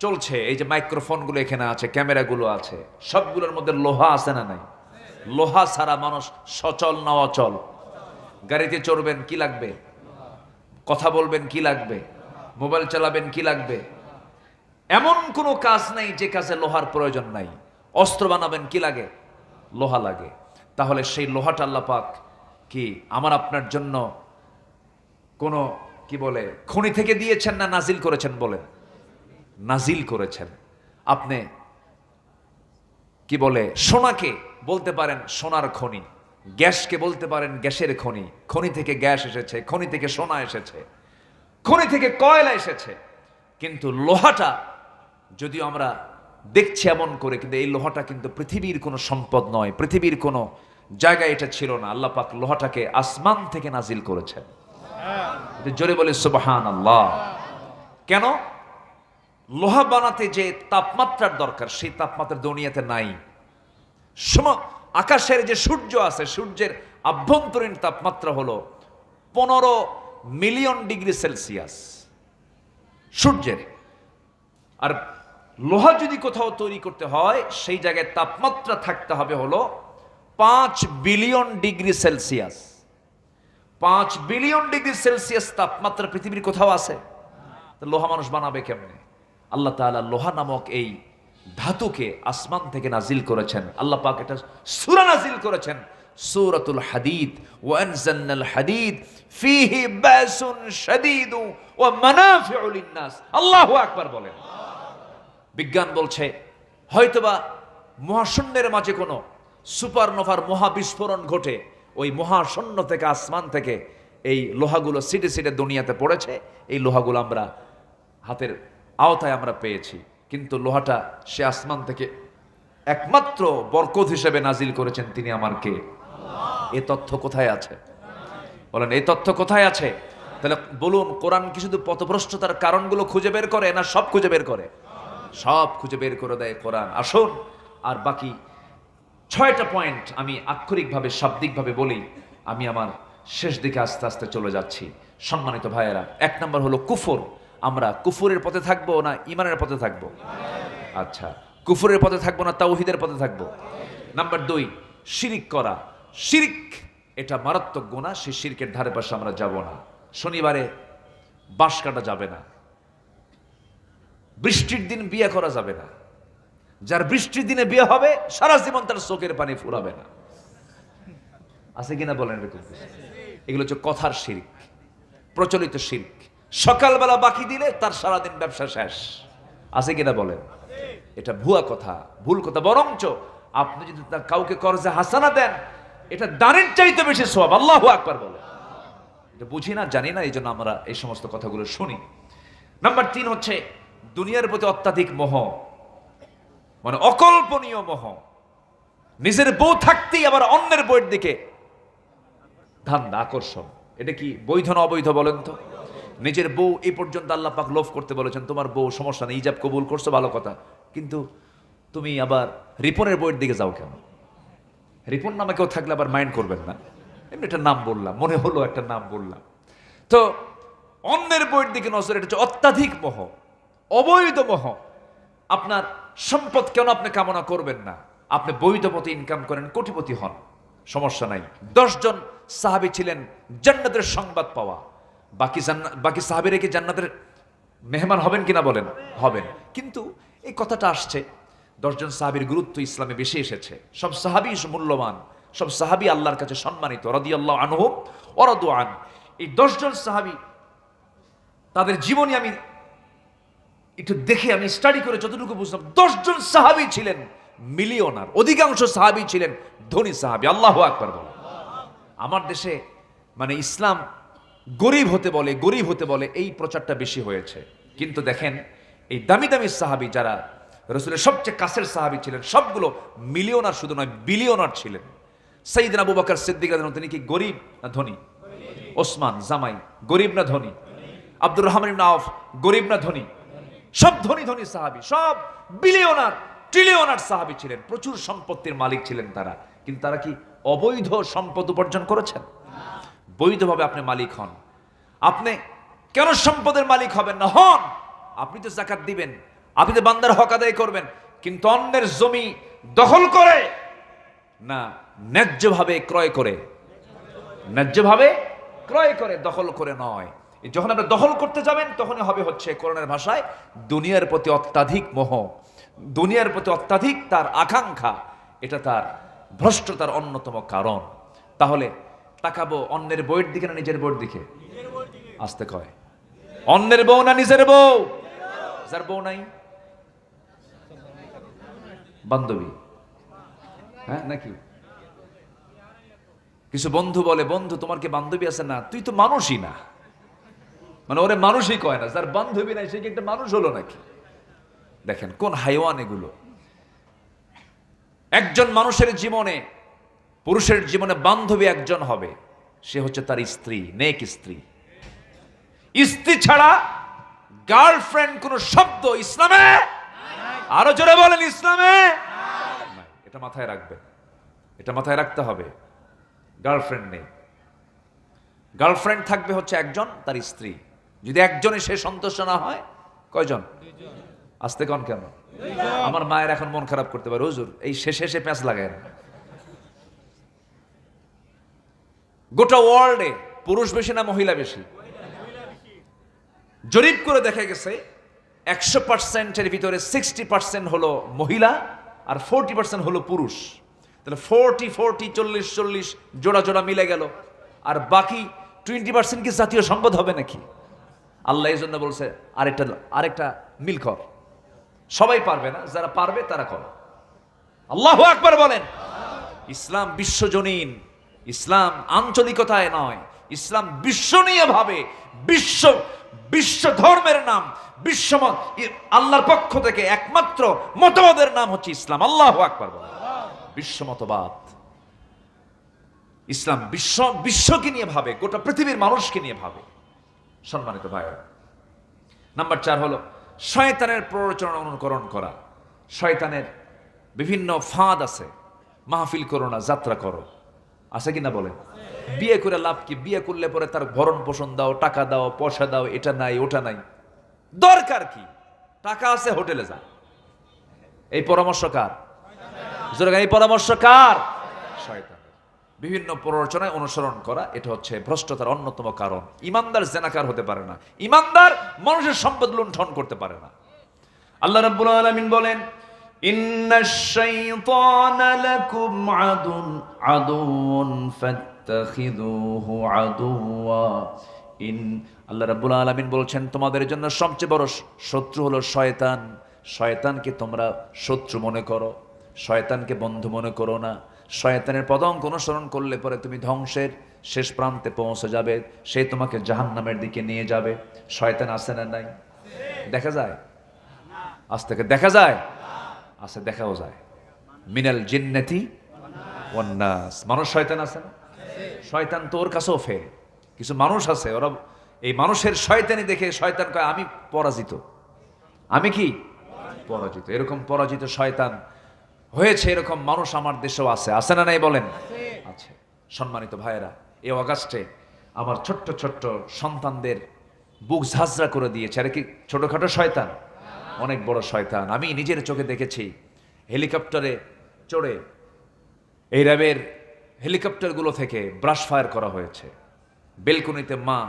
চলছে, এই যে মাইক্রোফোনগুলো এখানে আছে, ক্যামেরাগুলো আছে, সবগুলোর মধ্যে লোহা আছে না নাই? লোহা ছাড়া মানুষ সচল না অচল? গাড়িতে চড়বেন কি লাগবে? কথা বলবেন কি লাগবে? মোবাইল চালাবেন কি লাগবে? এমন কোনো কাজ নাই যে কাজে লোহার প্রয়োজন নাই। অস্ত্র বানাবেন কি লাগে? লোহা লাগে। তাহলে সেই লোহাটা আল্লাহ পাক কি আমার আপনার জন্য কোন কি বলে খনি থেকে দিয়েছেন না নাজিল করেছেন? বলেন, নাজিল করেছেন। আপনি কি বলে সোনাকে বলতে পারেন সোনার খনি, গ্যাসকে বলতে পারেন গ্যাসের খনি। খনি থেকে গ্যাস এসেছে, খনি থেকে সোনা এসেছে, খনি থেকে কয়লা এসেছে। কিন্তু লোহাটা যদিও আমরা দেখছি এমন করে, কিন্তু এই লোহাটা কিন্তু পৃথিবীর কোনো সম্পদ নয়, পৃথিবীর কোনো জায়গায় এটা ছিল না। আল্লাহ পাক লোহাটাকে আসমান থেকে নাজিল করেছেন। জোরে বলে সুবহানাল্লাহ। কেন? লোহা বানাতে যে তাপমাত্রার দরকার সেই তাপমাত্রা দুনিয়াতে নাই। আকাশের যে সূর্য আছে, সূর্যের আভ্যন্তরীণ তাপমাত্রা হলো 15 মিলিয়ন ডিগ্রি সেলসিয়াস সূর্যের। আর লোহা যদি কোথাও তৈরি করতে হয় সেই জায়গায় তাপমাত্রা থাকতে হবে হলো 5 billion degree Celsius. 5 billion degree Celsius তাপমাত্রা পৃথিবীর কোথাও আছে? লোহা মানুষ বানাবে কেমনে? আল্লাহ তাআলা লোহা নামক এই ধাতুকে আসমান থেকে নাজিল করেছেন। আল্লাহ পাক এটা সূরা নাজিল করেছেন, সূরাতুল হাদীদ। ওয়া আনজালনাল হাদীদ ফীহি বাসুন শাদীদ ওয়া মানাফিউ লিন-নাস। আল্লাহু আকবার বলেন। বিজ্ঞান বলছে হয়তোবা মহাশূন্যের মাঝে কোনো সুপারনোভার মহাবিস্ফোরণ ঘটে, ওই মহাশূন্য থেকে আসমান থেকে এই লোহাগুলো সিটে সিটে দুনিয়াতে পড়েছে। এই লোহাগুলো আমরা হাতের আওতায় আমরা পেয়েছি, কিন্তু লোহাটা সে আসমান থেকে একমাত্র বরকত হিসেবে নাজিল করেছেন তিনি আমার কে? এই তথ্য কোথায় আছে? বলেন, এই তথ্য কোথায় আছে? তাহলে বলুন, কোরআন কি শুধু পথভ্রষ্টতার কারণগুলো খুঁজে বের করে, না সব খুঁজে বের করে? সব খুঁজে বের করে দেয় কোরআন। আসুন আর বাকি 6টা পয়েন্ট আমি আক্ষরিকভাবে শাব্দিকভাবে বলি। আমি আমার শেষ দিকে আস্তে আস্তে চলে যাচ্ছি। সম্মানিত ভাইয়েরা, 1 নম্বর হলো কুফর। আমরা কুফরের পথে থাকবো না ঈমানের পথে থাকবো? আচ্ছা, কুফরের পথে থাকবো না তাওহীদের পথে থাকবো? নাম্বার 2, শিরিক করা। শিরিক এটা মারাত্মক গুনাহ, সেই শিরকের ধারে পাশে আমরা যাব না। শনিবারে বাঁশ কাটা যাবে না, বৃষ্টির দিন বিয়ে করা যাবে না। যার বৃষ্টির দিনে বিয়ে হবে সারা জীবন তার চোখের পানি ফুরাবে না। আছে কিনা বলেন? এগুলো হচ্ছে কথার শিরক, প্রচলিত শিরক। সকালবেলা বাকি দিলে তার সারাদিন ব্যবসা শেষ। আছে কিনা বলেন? এটা ভুয়া কথা, ভুল কথা। বরঞ্চ আপনি যদি কাউকে কর্জে হাসানা দেন, এটা দানের চাইতে বেশি সওয়াব। আল্লাহু আকবার বলেন। এটা বুঝি না, জানি না, এই জন্য আমরা এই সমস্ত কথাগুলো শুনি। নাম্বার 3 হচ্ছে দুনিয়ার প্রতি অত্যাধিক মোহ, মানে অকল্পনীয় মোহ। নিজের বউ থাকতেই আবার অন্যের বউয়ের দিকে ধান্দা, আকর্ষণ। এটা কি বৈধ না অবৈধ বলেন তো? নিজের বউ এই পর্যন্ত আল্লাহ পাক লোভ করতে বলেছেন, তোমার বউ সমস্যা নেই, ইজাব কবুল করছো, ভালো কথা, কিন্তু তুমি আবার রিপনের বউয়ের দিকে যাও কেন? রিপন নামে কেউ থাকলে আবার মাইন্ড করবেন না, এমনি একটা নাম বললাম, মনে হলো একটা নাম বললাম। তো অন্যের বউয়ের দিকে নজর, এটা হচ্ছে অত্যাধিক মোহ, অবৈধ মোহ। আপনার সম্পদ কেন আপনি কামনা করবেন না? আপনি বৈধ পথে ইনকাম করেন, কোটিপতি হন, সমস্যা নাই। 10 জন সাহাবী ছিলেন জান্নাতের সংবাদ পাওয়া। বাকি সাহাবীরা কি জান্নাতের মেহমান হবেন কিনা বলেন? হবেন। কিন্তু এই কথাটা আসছে, 10 জন সাহাবীর গুরুত্ব ইসলামে বেশি এসেছে। সব সাহাবী মূল্যবান, সব সাহাবী আল্লাহর কাছে সম্মানিত, রাদিয়াল্লাহু আনহুম ওয়া রাদু আন। এই 10 জন সাহাবী, তাদের জীবনী আমি একটু দেখে, আমি স্টাডি করে যতটুকু বুঝলাম, 10 জন সাহাবী ছিলেন মিলিয়নার, অধিকাংশ সাহাবী ছিলেন ধনী সাহাবী। আল্লাহু আকবার বলেন। আমার দেশে মানে ইসলাম গরিব হতে বলে, গরিব হতে বলে, এই প্রচারটা বেশি হয়েছে। কিন্তু দেখেন এই দামি দামি সাহাবী যারা রাসূলের সবচেয়ে কাছের সাহাবী ছিলেন, সবগুলো মিলিয়নার শুধু নয়, বিলিয়নার ছিলেন। সাইয়েদনা আবু বকর সিদ্দিক রাদিয়াল্লাহু আনহু, তিনি কি গরিব না ধনী? ওসমান জামাই গরিব না ধনী? আব্দুর রহমান ইবনে আওফ গরিব না ধনী? সব ধনী ধনী সাহাবী, সব বিলিয়নার ট্রিলিয়নার সাহাবী ছিলেন, প্রচুর সম্পত্তির মালিক ছিলেন তারা। কিন্তু তারা কি অবৈধ সম্পদ উপার্জন করেছেন? বৈধভাবে আপনি মালিক হন। আপনি কেন সম্পদের মালিক হবেন না? হন। আপনি তো যাকাত দিবেন, আপনি তো বান্দার হক আদায় করবেন, কিন্তু অন্যের জমি দখল করে না, ন্যায্যভাবে ক্রয় করে, ন্যায্যভাবে ক্রয় করে, দখল করে নয়। যখন আপনি দখল করতে যাবেন তখনই হবে হচ্ছে কোরআনের ভাষায় দুনিয়ার প্রতি অত্যাধিক মোহ, দুনিয়ার প্রতি অত্যাধিক তার আকাঙ্ক্ষা, এটা তার ভ্রষ্টতার অন্যতম কারণ। তাহলে তাকাবো অন্যের বউয়ের দিকে না নিজের বউয়ের দিকে? আসতে কয় অন্যের বউ না নিজের বউ? যার বউ নাই বান্ধবী, হ্যাঁ নাকি? কিছু বন্ধু বলে, বন্ধু তোমার কি বান্ধবী আছে? না, তুই তো মানুষই না। মানে ওরে মানুষই কয় না, যার বান্ধবী নাই সে কি একটা মানুষ হলো নাকি? দেখেন কোন হাইওয়ান এগুলো। একজন মানুষের জীবনে, পুরুষের জীবনে বান্ধবী একজন হবে, সে হচ্ছে তার স্ত্রী, নেক স্ত্রী। স্ত্রী ছাড়া গার্লফ্রেন্ড কোন শব্দ ইসলামে, আরো জোরে বলেন, ইসলামে নাই। এটা মাথায় রাখবে, এটা মাথায় রাখতে হবে। গার্লফ্রেন্ড নেই, গার্লফ্রেন্ড থাকবে হচ্ছে একজন, তার স্ত্রী। যদি একজনে সে সন্তুষ্ট না হয়, কয়জন? আসতে কন কেন? আমার মায়ের এখন মন খারাপ করতে পারে, হুজুর এই শেষে এসে প্যাঁচ লাগায় না। গোটা ওয়ার্ল্ডে পুরুষ বেশি না মহিলা বেশি? জরিপ করে দেখা গেছে 100%-এর ভিতরে 60% হলো মহিলা আর 40% হলো পুরুষ। তাহলে 40-40, 40-40 জোড়া জোড়া মিলে গেল। আর বাকি 20% কি জাতীয় সম্পদ হবে নাকি? আল্লাহ এই জন্য বলছে আরেকটা মিল কর। সবাই পারবে না, যারা পারবে তারা করো। আল্লাহু আকবার বলেন। ইসলাম বিশ্বজনীন, ইসলাম আঞ্চলিকতায় নয়, ইসলাম বিশ্বনীয় ভাবে, বিশ্ব ধর্মের নাম, বিশ্বমত, আল্লাহর পক্ষ থেকে একমাত্র মতবাদের নাম হচ্ছে ইসলাম। আল্লাহু আকবার বলেন। বিশ্ব মতবাদ, ইসলাম বিশ্বকে নিয়ে ভাবে, গোটা পৃথিবীর মানুষকে নিয়ে ভাবে। সম্মানিত ভাইরা, নাম্বার 4 হলো শয়তানের প্ররোচনা অনুকরণ করা। শয়তানের বিভিন্ন ফাঁদ আছে। মাহফিল করো না, যাত্রা করো, আছে কিনা বলেন? বিয়ে করে লাভ কি? বিয়ে করলে পরে তার ভরণ পোষণ দাও, টাকা দাও, পয়সা দাও, এটা নাই ওটা নাই, দরকার কি? টাকা আছে, হোটেলে যা। এই পরামর্শ কার? এই পরামর্শ কার? শয়তান। বিভিন্ন প্ররোচনায় অনুসরণ করা, এটা হচ্ছে ভ্রষ্টতার অন্যতম কারণ। ইমানদার জেনাকার হতে পারে না, ইমানদার মানুষের সম্পদ লুণ্ঠন করতে পারে না। আল্লাহ রাব্বুল আলামিন বলেন, ইন্নাশ শাইতানা লাকুম আদুউন ফাত্তাখিযুহু আদুওয়া। আল্লাহ রাব্বুল আলামিন বলছেন, তোমাদের জন্য সবচেয়ে বড় শত্রু হলো শয়তান। শয়তানকে তোমরা শত্রু মনে করো, শয়তানকে বন্ধু মনে করো না। শয়তানের পদাঙ্ক অনুসরণ করলে পরে তুমি ধ্বংসের শেষ প্রান্তে পৌঁছে যাবে, সে তোমাকে জাহান্নামের দিকে নিয়ে যাবে। শয়তান আছে না নাই? দেখা যায়? আজ থেকে দেখা যায়? আছে, দেখাও যায়। মিনাল জিন্নাতি ওয়ান নাস। মানুষ শয়তান আছে না? শয়তান তোর কাছেও ফেরে। কিছু মানুষ আছে, ওরা এই মানুষের শয়তানি দেখে শয়তান কয় আমি পরাজিত, আমি কি পরাজিত। এরকম পরাজিত শয়তান হয়েছে, এরকম মানুষ আমার দেশেও আছে। আছে না নাই বলেন? আছে। সম্মানিত ভাইয়েরা, এই অগাস্টে আমার ছোট্ট ছোট্ট সন্তানদের বুক ঝাঁঝরা করে দিয়েছে। আর কি ছোটখাটো শয়তান? অনেক বড় শয়তান। আমি নিজের চোখে দেখেছি, হেলিকপ্টারে চড়ে এই র্যাবের হেলিকপ্টারগুলো থেকে ব্রাশ ফায়ার করা হয়েছে। বেলকনিতে মা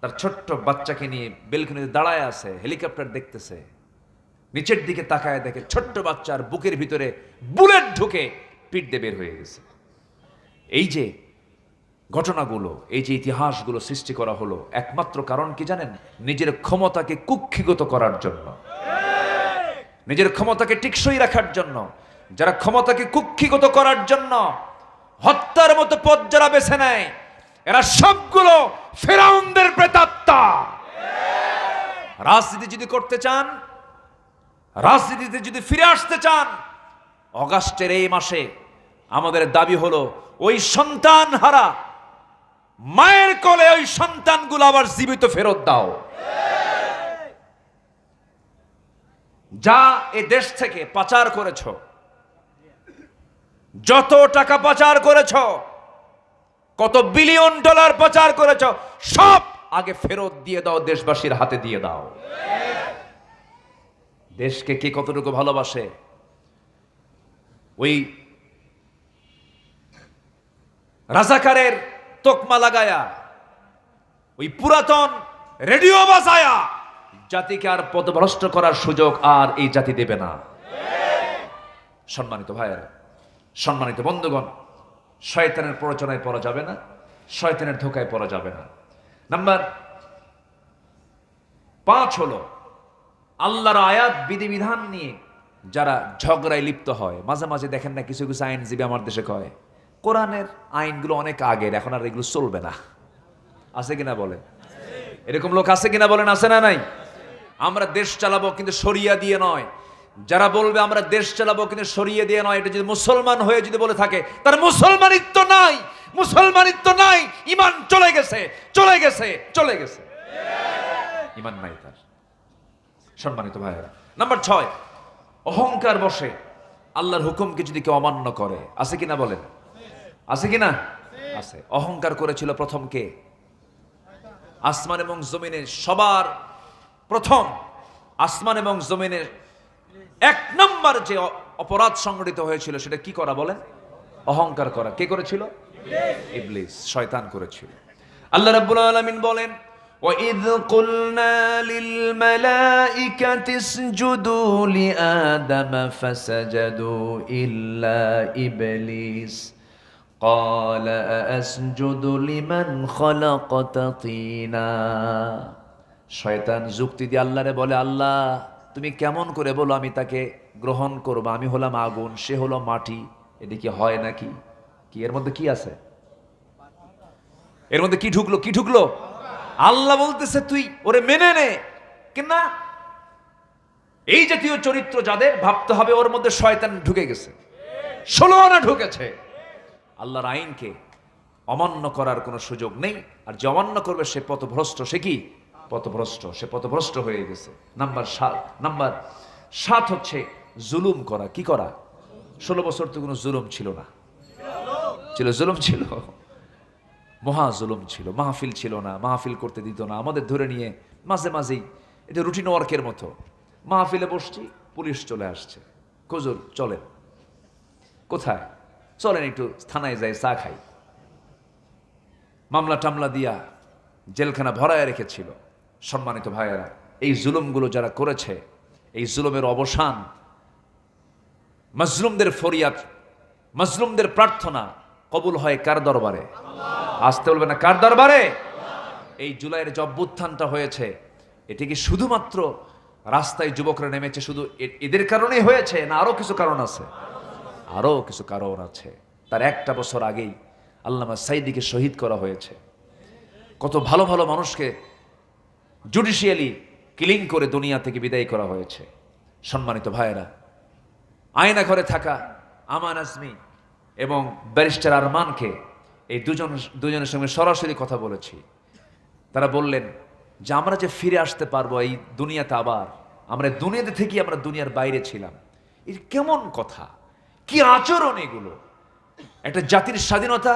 তার ছোট্ট বাচ্চাকে নিয়ে বেলকনিতে দাঁড়ায় আছে, হেলিকপ্টার দেখতেছে, নিচের দিকে তাকায় দেখে ছোট্ট বাচ্চার বুকের ভিতরে বুলেট ঢুকে পিঠ দিয়ে বের হয়ে গেছে। এই যে ঘটনাগুলো, এই যে ইতিহাসগুলো সৃষ্টি করা হলো, একমাত্র কারণ কি জানেন? নিজের ক্ষমতাকে কুক্ষিগত করার জন্য, নিজের ক্ষমতাকে টিকসই রাখার জন্য। যারা ক্ষমতাকে কুক্ষিগত করার জন্য হত্যার মতো পথ যারা বেছে নেয়, এরা সবগুলো ফেরাউনদের প্রেতাত্মা। রাজনীতি যদি করতে চান, রাজনীতিতে যদি ফিরে আসতে চান, অগাস্টের এই মাসে আমাদের দাবি হলো ওই সন্তান হারা মায়ের কোলে ওই সন্তানগুলো আবার জীবিত ফেরত দাও। যা এ দেশ থেকে পাচার করেছ, যত টাকা পাচার করেছ, কত বিলিয়ন ডলার পাচার করেছ, সব আগে ফেরত দিয়ে দাও, দেশবাসীর হাতে দিয়ে দাও। দেশকে কে কতটুকু ভালোবাসে? ওই রাজাকারের তকমা লাগায়া, ওই পুরাতন রেডিও বাজায়া জাতিকে আর পথভ্রষ্ট করার সুযোগ আর এই জাতি দেবে না। সম্মানিত ভাইয়েরা, সম্মানিত বন্ধুগণ, শয়তানের প্ররোচনায় পড়া যাবে না, শয়তানের ধোকায় পড়া যাবে না। নাম্বার 5 হলো আল্লাহর আয়াত বিধিবিধান নিয়ে যারা ঝগড়ায় লিপ্ত হয়। মাঝে মাঝে দেখেন না কিছু কিছু আইনজীবী আমার দেশে কয় কোরআনের আইনগুলো অনেক আগের, এখন আর এগুলো চলবে না। আছে কিনা বলে? এরকম লোক আছে কিনা বলেন? আছে না নাই? আমরা দেশ চালাবো কিন্তু শরিয়া দিয়ে নয়। যারা বলবে আমরা দেশ চালাবো কিন্তু শরিয়া দিয়ে নয়, এটা যদি মুসলমান হয়ে যদি বলে থাকে তার মুসলমানিত্ব নাই, মুসলমানিত্ব নাই, ঈমান চলে গেছে, চলে গেছে, চলে গেছে, ঈমান নাই তার। সম্মানিত ভাইয়েরা, নাম্বার 6, অহংকার বসে আল্লাহর হুকুমকে যদি কেউ অমান্য করে। আছে কিনা বলেন? আছে কিনা? আছে। অহংকার করেছিল প্রথম কে? আসমান এবং জমিনের সবার প্রথম, আসমান এবং জমিনের 1 নম্বর যে অপরাধ সংগঠিত হয়েছিল সেটা কি করা বলেন? অহংকার করা। কে করেছিল? ইবলিস, শয়তান করেছিল। আল্লাহ রাব্বুল আলামিন বলেন, وَإِذْ قُلْنَا لِلْمَلَائِكَةِ اسْجُدُوا لِآدَمَ فَسَجَدُوا إِلَّا إِبْلِيسَ قَالَ أَأَسْجُدُ لِمَنْ خَلَقْتَ طِينًا। শয়তান যুক্তি দিয়ে আল্লাহরে বলে, আল্লাহ তুমি কেমন করে বলো আমি তাকে গ্রহণ করব? আমি হলাম আগুন, সে হলো মাটি, এটা কি হয় নাকি? কি এর মধ্যে কি আছে? এর মধ্যে কি ঢুকলো? কি ঢুকলো? আল্লাহ বলতেছে তুই ওরে মেনে নে। কিনা এই জাতীয় চরিত্র যাদের, ভাবতে হবে ওর মধ্যে শয়তান ঢুকে গেছে, 16 আনা ঢুকেছে। আল্লাহর আইনকে অমান্য করার কোনো সুযোগ নেই। আর যে অমান্য করবে সে পথভ্রষ্ট। সে কি? পথভ্রষ্ট। সে পথভ্রষ্ট হয়ে গেছে। নাম্বার 7 হচ্ছে জুলুম করা। কি করা? 16 বছর তো কোনো জুলুম ছিল না। ছিল? জুলুম ছিল, মহা জুলুম ছিল। মাহফিল ছিল না, মাহফিল করতে দিত না, আমাদের ধরে নিয়ে মাঝে মাঝেই, এটা রুটিন ওয়ার্কের মতো। মাহফিলে বসছি, পুলিশ চলে আসছে, হুজুর চলেন। কোথায়? চলেন একটু থানায় যাই, চা খাই। মামলা টামলা দিয়া জেলখানা ভরায় রেখেছিল। সম্মানিত ভাইয়েরা, এই জুলুমগুলো যারা করেছে, এই জুলুমের অবসান, মাজলুমদের ফরিয়াদ, মাজলুমদের প্রার্থনা কবুল হয় কার দরবারে? আসতে বলবে না, কার দরবারে? এই জুলাইয়ের যে অভ্যুত্থানটা হয়েছে, এটি কি শুধুমাত্র রাস্তায় যুবকরা নেমেছে শুধু এদের কারণেই হয়েছে, না আরো কিছু কারণ আছে? আরো কিছু কারণ আছে। তার 1টা বছর আগেই আল্লামা সাইদিকে শহীদ করা হয়েছে। কত ভালো ভালো মানুষকে জুডিশিয়ালি কিলিং করে দুনিয়া থেকে বিদায় করা হয়েছে। সম্মানিত ভাইয়েরা, আয়না ঘরে থাকা আমান আজমি এবং ব্যারিস্টার আরমানকে, এই দুজনের সঙ্গে সরাসরি কথা বলেছি। তারা বললেন যে আমরা যে ফিরে আসতে পারবো এই দুনিয়াতে, আবার আমরা দুনিয়াতে থেকে আমরা দুনিয়ার বাইরে ছিলাম, এর কেমন কথা, কি আচরণ এগুলো? একটা জাতির স্বাধীনতা,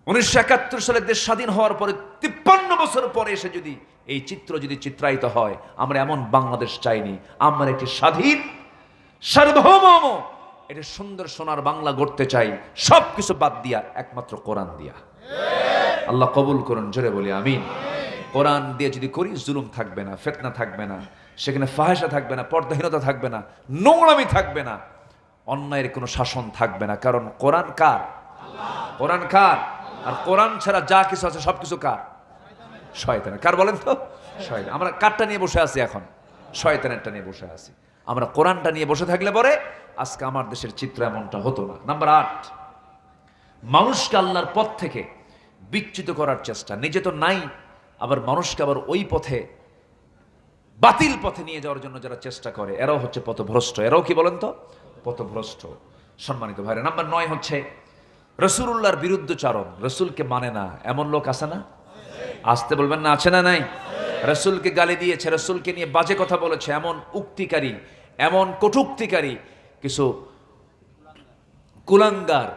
1971 সালে দেশ স্বাধীন হওয়ার পরে 53 বছর পরে এসে যদি এই চিত্র যদি চিত্রায়িত হয়, আমরা এমন বাংলাদেশ চাইনি। আমরা একটি স্বাধীন, সার্বভৌম, এটা সুন্দর সোনার বাংলা গড়তে চাই, সবকিছু বাদ দিয়া একমাত্র কোরআন দিয়া। আল্লাহ কবুল করুন, জোরে বলি আমিন। কোরআন দিয়ে যদি করি, জুলুম থাকবে না, ফিতনা থাকবে না, সেখানে ফাহিশা থাকবে না, পর্দাহীনতা থাকবে না, নোংরামি থাকবে না, অন্যায়ের কোনো শাসন থাকবে না। কারণ কোরআন কার? কোরআন কার? আর কোরআন ছাড়া যা কিছু আছে সবকিছু কার? শয়তানের। কার বলেন তো? শয়তান। আমরা কারটা নিয়ে বসে আছি এখন? শয়তানেরটা নিয়ে বসে আছি। আমরা কোরআনটা নিয়ে বসে থাকলে পরে আজকে আমার দেশের চিত্র এমনটা হতো না। নাম্বার 8, মানুষকে আল্লাহর পথ থেকে বিচ্যুত করার চেষ্টা। নিজে তো নাই, আবার মানুষকে আবার ওই পথে, বাতিল পথে নিয়ে যাওয়ার জন্য যারা চেষ্টা করে, এরাও হচ্ছে পথভ্রষ্ট। এরাও কি বলেন তো? পথভ্রষ্ট। সম্মানিত ভাইরা, নাম্বার 9 হচ্ছে রাসূলুল্লাহর বিরুদ্ধচারণ। রাসূলকে মানে না এমন লোক আছে না? আসতে বলবেন না, আছে না নাই? রাসূলকে গালি দিয়েছে, রাসূলকে নিয়ে বাজে কথা বলেছে, এমন উক্তিকারী, এমন কটূক্তিকারী কিছু কুলাঙ্গার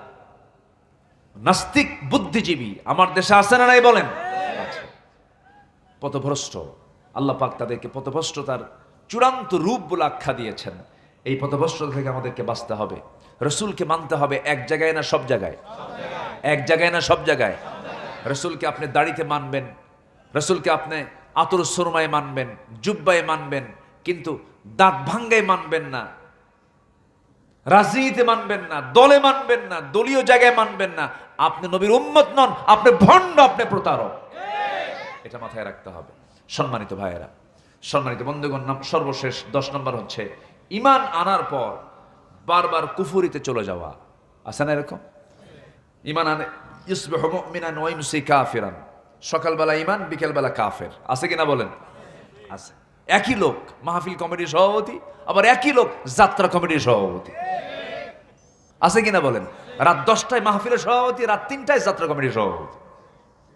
নাস্তিক বুদ্ধিজীবী আমার দেশে আছে না নাই বলেন? পথভ্রষ্ট। আল্লাহ পাক তাদেরকে পথভ্রষ্টতার চূড়ান্ত রূপ বলে আখ্যা দিয়েছেন। এই পথভ্রষ্টতা থেকে আমাদেরকে বাঁচতে হবে। রাসূলকে মানতে হবে এক জায়গায় না সব জায়গায়? এক জায়গায় না সব জায়গায়? রাসূলকে আপনি দাড়িতে মানবেন, রসুলকে আপনি আতর সুরমায় মানবেন, জুব্বায় মানবেন, কিন্তু দাঁত ভাঙ্গায় মানবেন না, রাজনীতিতে মানবেন না, দলে মানবেন না, দলীয় জায়গায় মানবেন না। আপনি নবীর উম্মত নন, আপনি ভণ্ড, আপনি প্রতারক। এটা মাথায় রাখতে হবে। সম্মানিত ভাইয়েরা, সম্মানিত বন্ধুগণ, সর্বশেষ 10 নম্বর হচ্ছে ঈমান আনার পর বারবার কুফরিতে চলে যাওয়া। আছে না এরকম? ঈমান আনে ইসবিহু মুমিনান ওয়া ইমসি কাফিরান, সকালবেলা ঈমান, বিকেলবেলা কাফের। আছে কিনা বলেন? আছে। একই লোক মাহফিল কমিটির সভাপতি, আবার একই লোক যাত্রা কমিটির সভাপতি। আছে কিনা বলেন? রাত 10টায় মাহফিলের সভাপতি, রাত 3টায় যাত্রা কমিটির সভাপতি।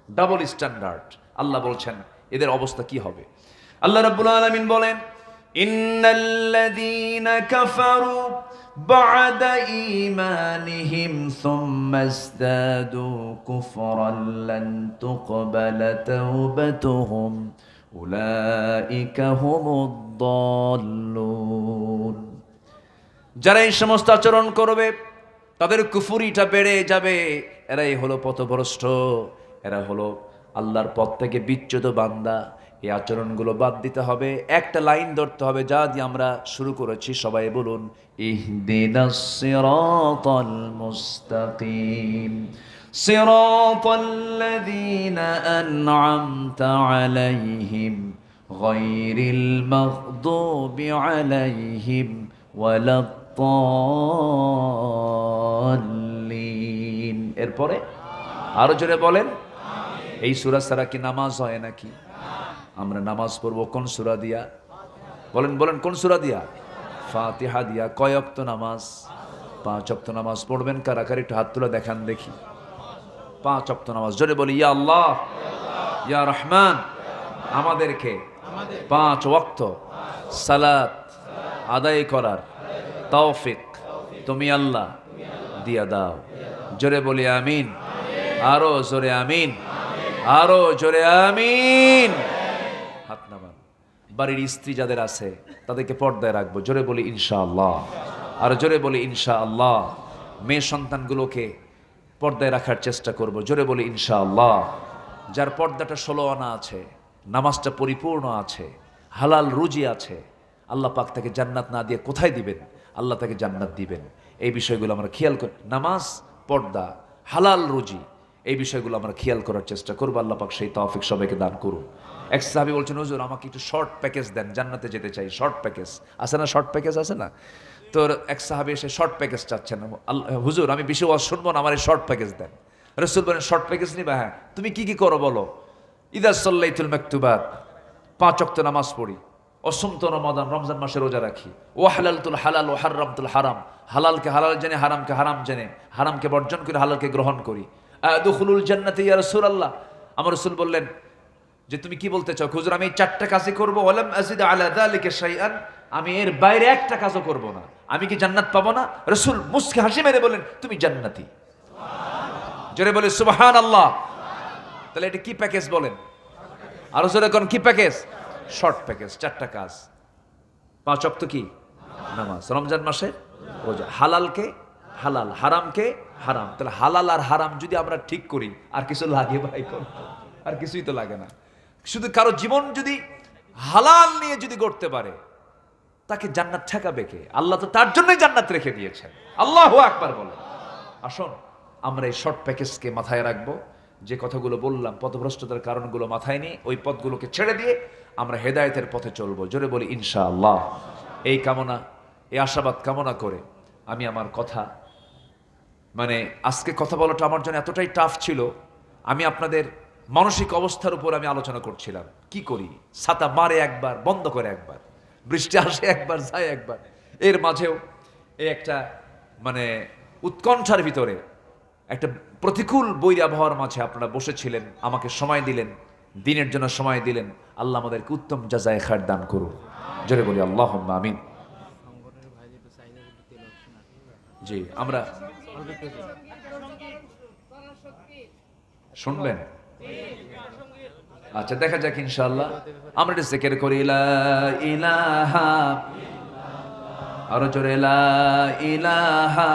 Double standard. আল্লাহ বলছেন এদের অবস্থা কি হবে? আল্লাহ রাব্বুল আলামিন বলেন, ইন্নাল্লাযীনা কাফারু বা'দা ঈমানিহিম সুম্মা ইসতাদু কুফরান লান তুকবালা তাওবাতুহুম উলাইকা হুমুদ দাল্লুন। যারা এই সমস্ত আচরণ করবে তাদের কুফরিটা বেড়ে যাবে, এরাই হলো পথভ্রষ্ট, এরা হলো আল্লাহর পথ থেকে বিচ্যুত বান্দা। এই আচরণগুলো বাদ দিতে হবে। একটা লাইন ধরতে হবে, যা দিয়ে আমরা শুরু করেছি, সবাই বলুন, ইহদিনাস সিরাতাল মুস্তাকিম সিরাতাল্লাযীনা আন'আমতা আলাইহিম গায়রিল মাগদুবি আলাইহিম ওয়ালাদ-দাল্লিন। এরপরে আরো জোরে বলেন, এই সূরা ছাড়া কি নামাজ হয় নাকি? আমরা নামাজ পড়বো কোন সূরা দিয়া? বলেন বলেন, কোন সূরা দিয়া? ফাতিহা দিয়া। কয় ওয়াক্ত নামাজ? 5 ওয়াক্ত নামাজ পড়বেন কারা কারা? একটু হাত তুলে দেখান দেখি। 5 ওয়াক্ত নামাজ। জোরে বলি, ইয়া আল্লাহ, ইয়া রহমান, আমাদেরকে 5 ওয়াক্ত সালাত আদায় করার তৌফিক তুমি আল্লাহ দিয়া দাও। জোরে বলি আমিন। আরো জোরে আমিন, আরো জোরে আমিন। হাত নামান। বাড়ির স্ত্রী যাদের আছে তাদেরকে পর্দায় রাখবো। জোরে বলি ইনশাআল্লাহ। আর জোরে বলি ইনশাআল্লাহ। মেয়ে সন্তানগুলোকে পর্দায় রাখার চেষ্টা করব। জোরে বলি ইনশাআল্লাহ। যার পর্দাটা 16 আনা আছে, নামাজটা পরিপূর্ণ আছে, হালাল রুজি আছে, আল্লাহ পাক তাকে জান্নাত না দিয়ে কোথায় দিবেন? আল্লাহ তাকে জান্নাত দিবেন। এই বিষয়গুলো আমরা খেয়াল করি। নামাজ, পর্দা, হালাল রুজি, এই বিষয়গুলো আমরা খেয়াল করার চেষ্টা করবো। আল্লাহ পাক সেই তৌফিক সবাইকে দান করুন। এক সাহাবী বলছেন, হুজুর আমাকে একটু শর্ট প্যাকেজ দেন, জান্নাতে যেতে চাই। শর্ট প্যাকেজ আছে না? শর্ট প্যাকেজ আছে না? তো এক সাহাবী এসে শর্ট প্যাকেজ চাচ্ছেন, হুজুর আমি বেশি ওয়াজ শুনবো না, আমার এই শর্ট প্যাকেজ দেন। রাসূল বলেন, শর্ট প্যাকেজ নিবা? হ্যাঁ। তুমি কি কি করো বলো? ইদা সাল্লাইতুল মাকতুবাত, 5 ওয়াক্ত নামাজ পড়ি, অসুমত রমাদান, রমজান মাসে রোজা রাখি, ও হালালতুল হালাল ও হারামতুল হারাম, হালালকে হালাল জেনে, হারামকে হারাম জেনে, হারামকে বর্জন করে হালালকে গ্রহণ করি। আদখুলুল জান্নাতি ইয়া রাসূলুল্লাহ। আমার রাসূল বললেন যে তুমি কি বলতে চাও? হুজুর আমি এই 4টা কাজই করব, ওয়ালাম আযিদ আলা যালিকা শাইআন, আমি এর বাইরে একটা কাজও করব না। আমি কি জান্নাত পাবো না? রাসূল মুস্কি হাসি মেরে বলেন, তুমি জান্নাতি। সুবহানাল্লাহ। জোরে বলে সুবহানাল্লাহ। তাহলে এটা কি প্যাকেজ বলেন? আর জোরে কোন কি প্যাকেজ? Short package. 4টা কাজ। 5 ওয়াক্ত কি নামাজ, রমজান মাসে রোজা, হালালকে হালাল, হারামকে হারাম। তাহলে হালাল আর হারাম যদি আমরা ঠিক করি, আর কিছু লাগে ভাই? আর কিছুই তো লাগে না। শুধু কারো জীবন যদি হালাল নিয়ে যদি গড়তে পারে, তাকে জান্নাত ঠেকাবে কে? আল্লাহ তো তার জন্যই জান্নাত রেখে দিয়েছেন। আল্লাহু আকবার বলে। আসুন আমরা এই শর্ট প্যাকেজকে মাথায় রাখবো। যে কথাগুলো বললাম, পথভ্রষ্টতার কারণগুলো মাথায় নিয়ে ওই পথগুলোকে ছেড়ে দিয়ে আমরা হেদায়েতের পথে চলবো। জোরে বলি ইনশাআল্লাহ। এই কামনা, এই আশাবাদ কামনা করে আমি আমার কথা, মানে আজকে কথা বলাটা আমার জন্য এতটাই টাফ ছিল। আমি আপনাদের মানসিক অবস্থার উপর আমি আলোচনা করছিলাম। কি করি? ছাতা মারে একবার, বন্ধ করে একবার, বৃষ্টি আসে একবার, যায় একবার। এর মাঝেও এই একটা মানে উৎকণ্ঠার ভিতরে, একটা প্রতিকূল বৈরী আবহাওয়ার মাঝে আপনারা বসেছিলেন, আমাকে সময় দিলেন, দিনের জন্য সময় দিলেন। আল্লাহ আমাদেরকে উত্তম জাযায়ে খায়র দান করুন। জোরে বলি আল্লাহুম্মা আমিন। জি, আমরা শুনবেন? আচ্ছা, দেখা যাক ইনশাআল্লাহ। আমরা এটা জিকির করি, লা ইলাহা, আরো জোরে লা ইলাহা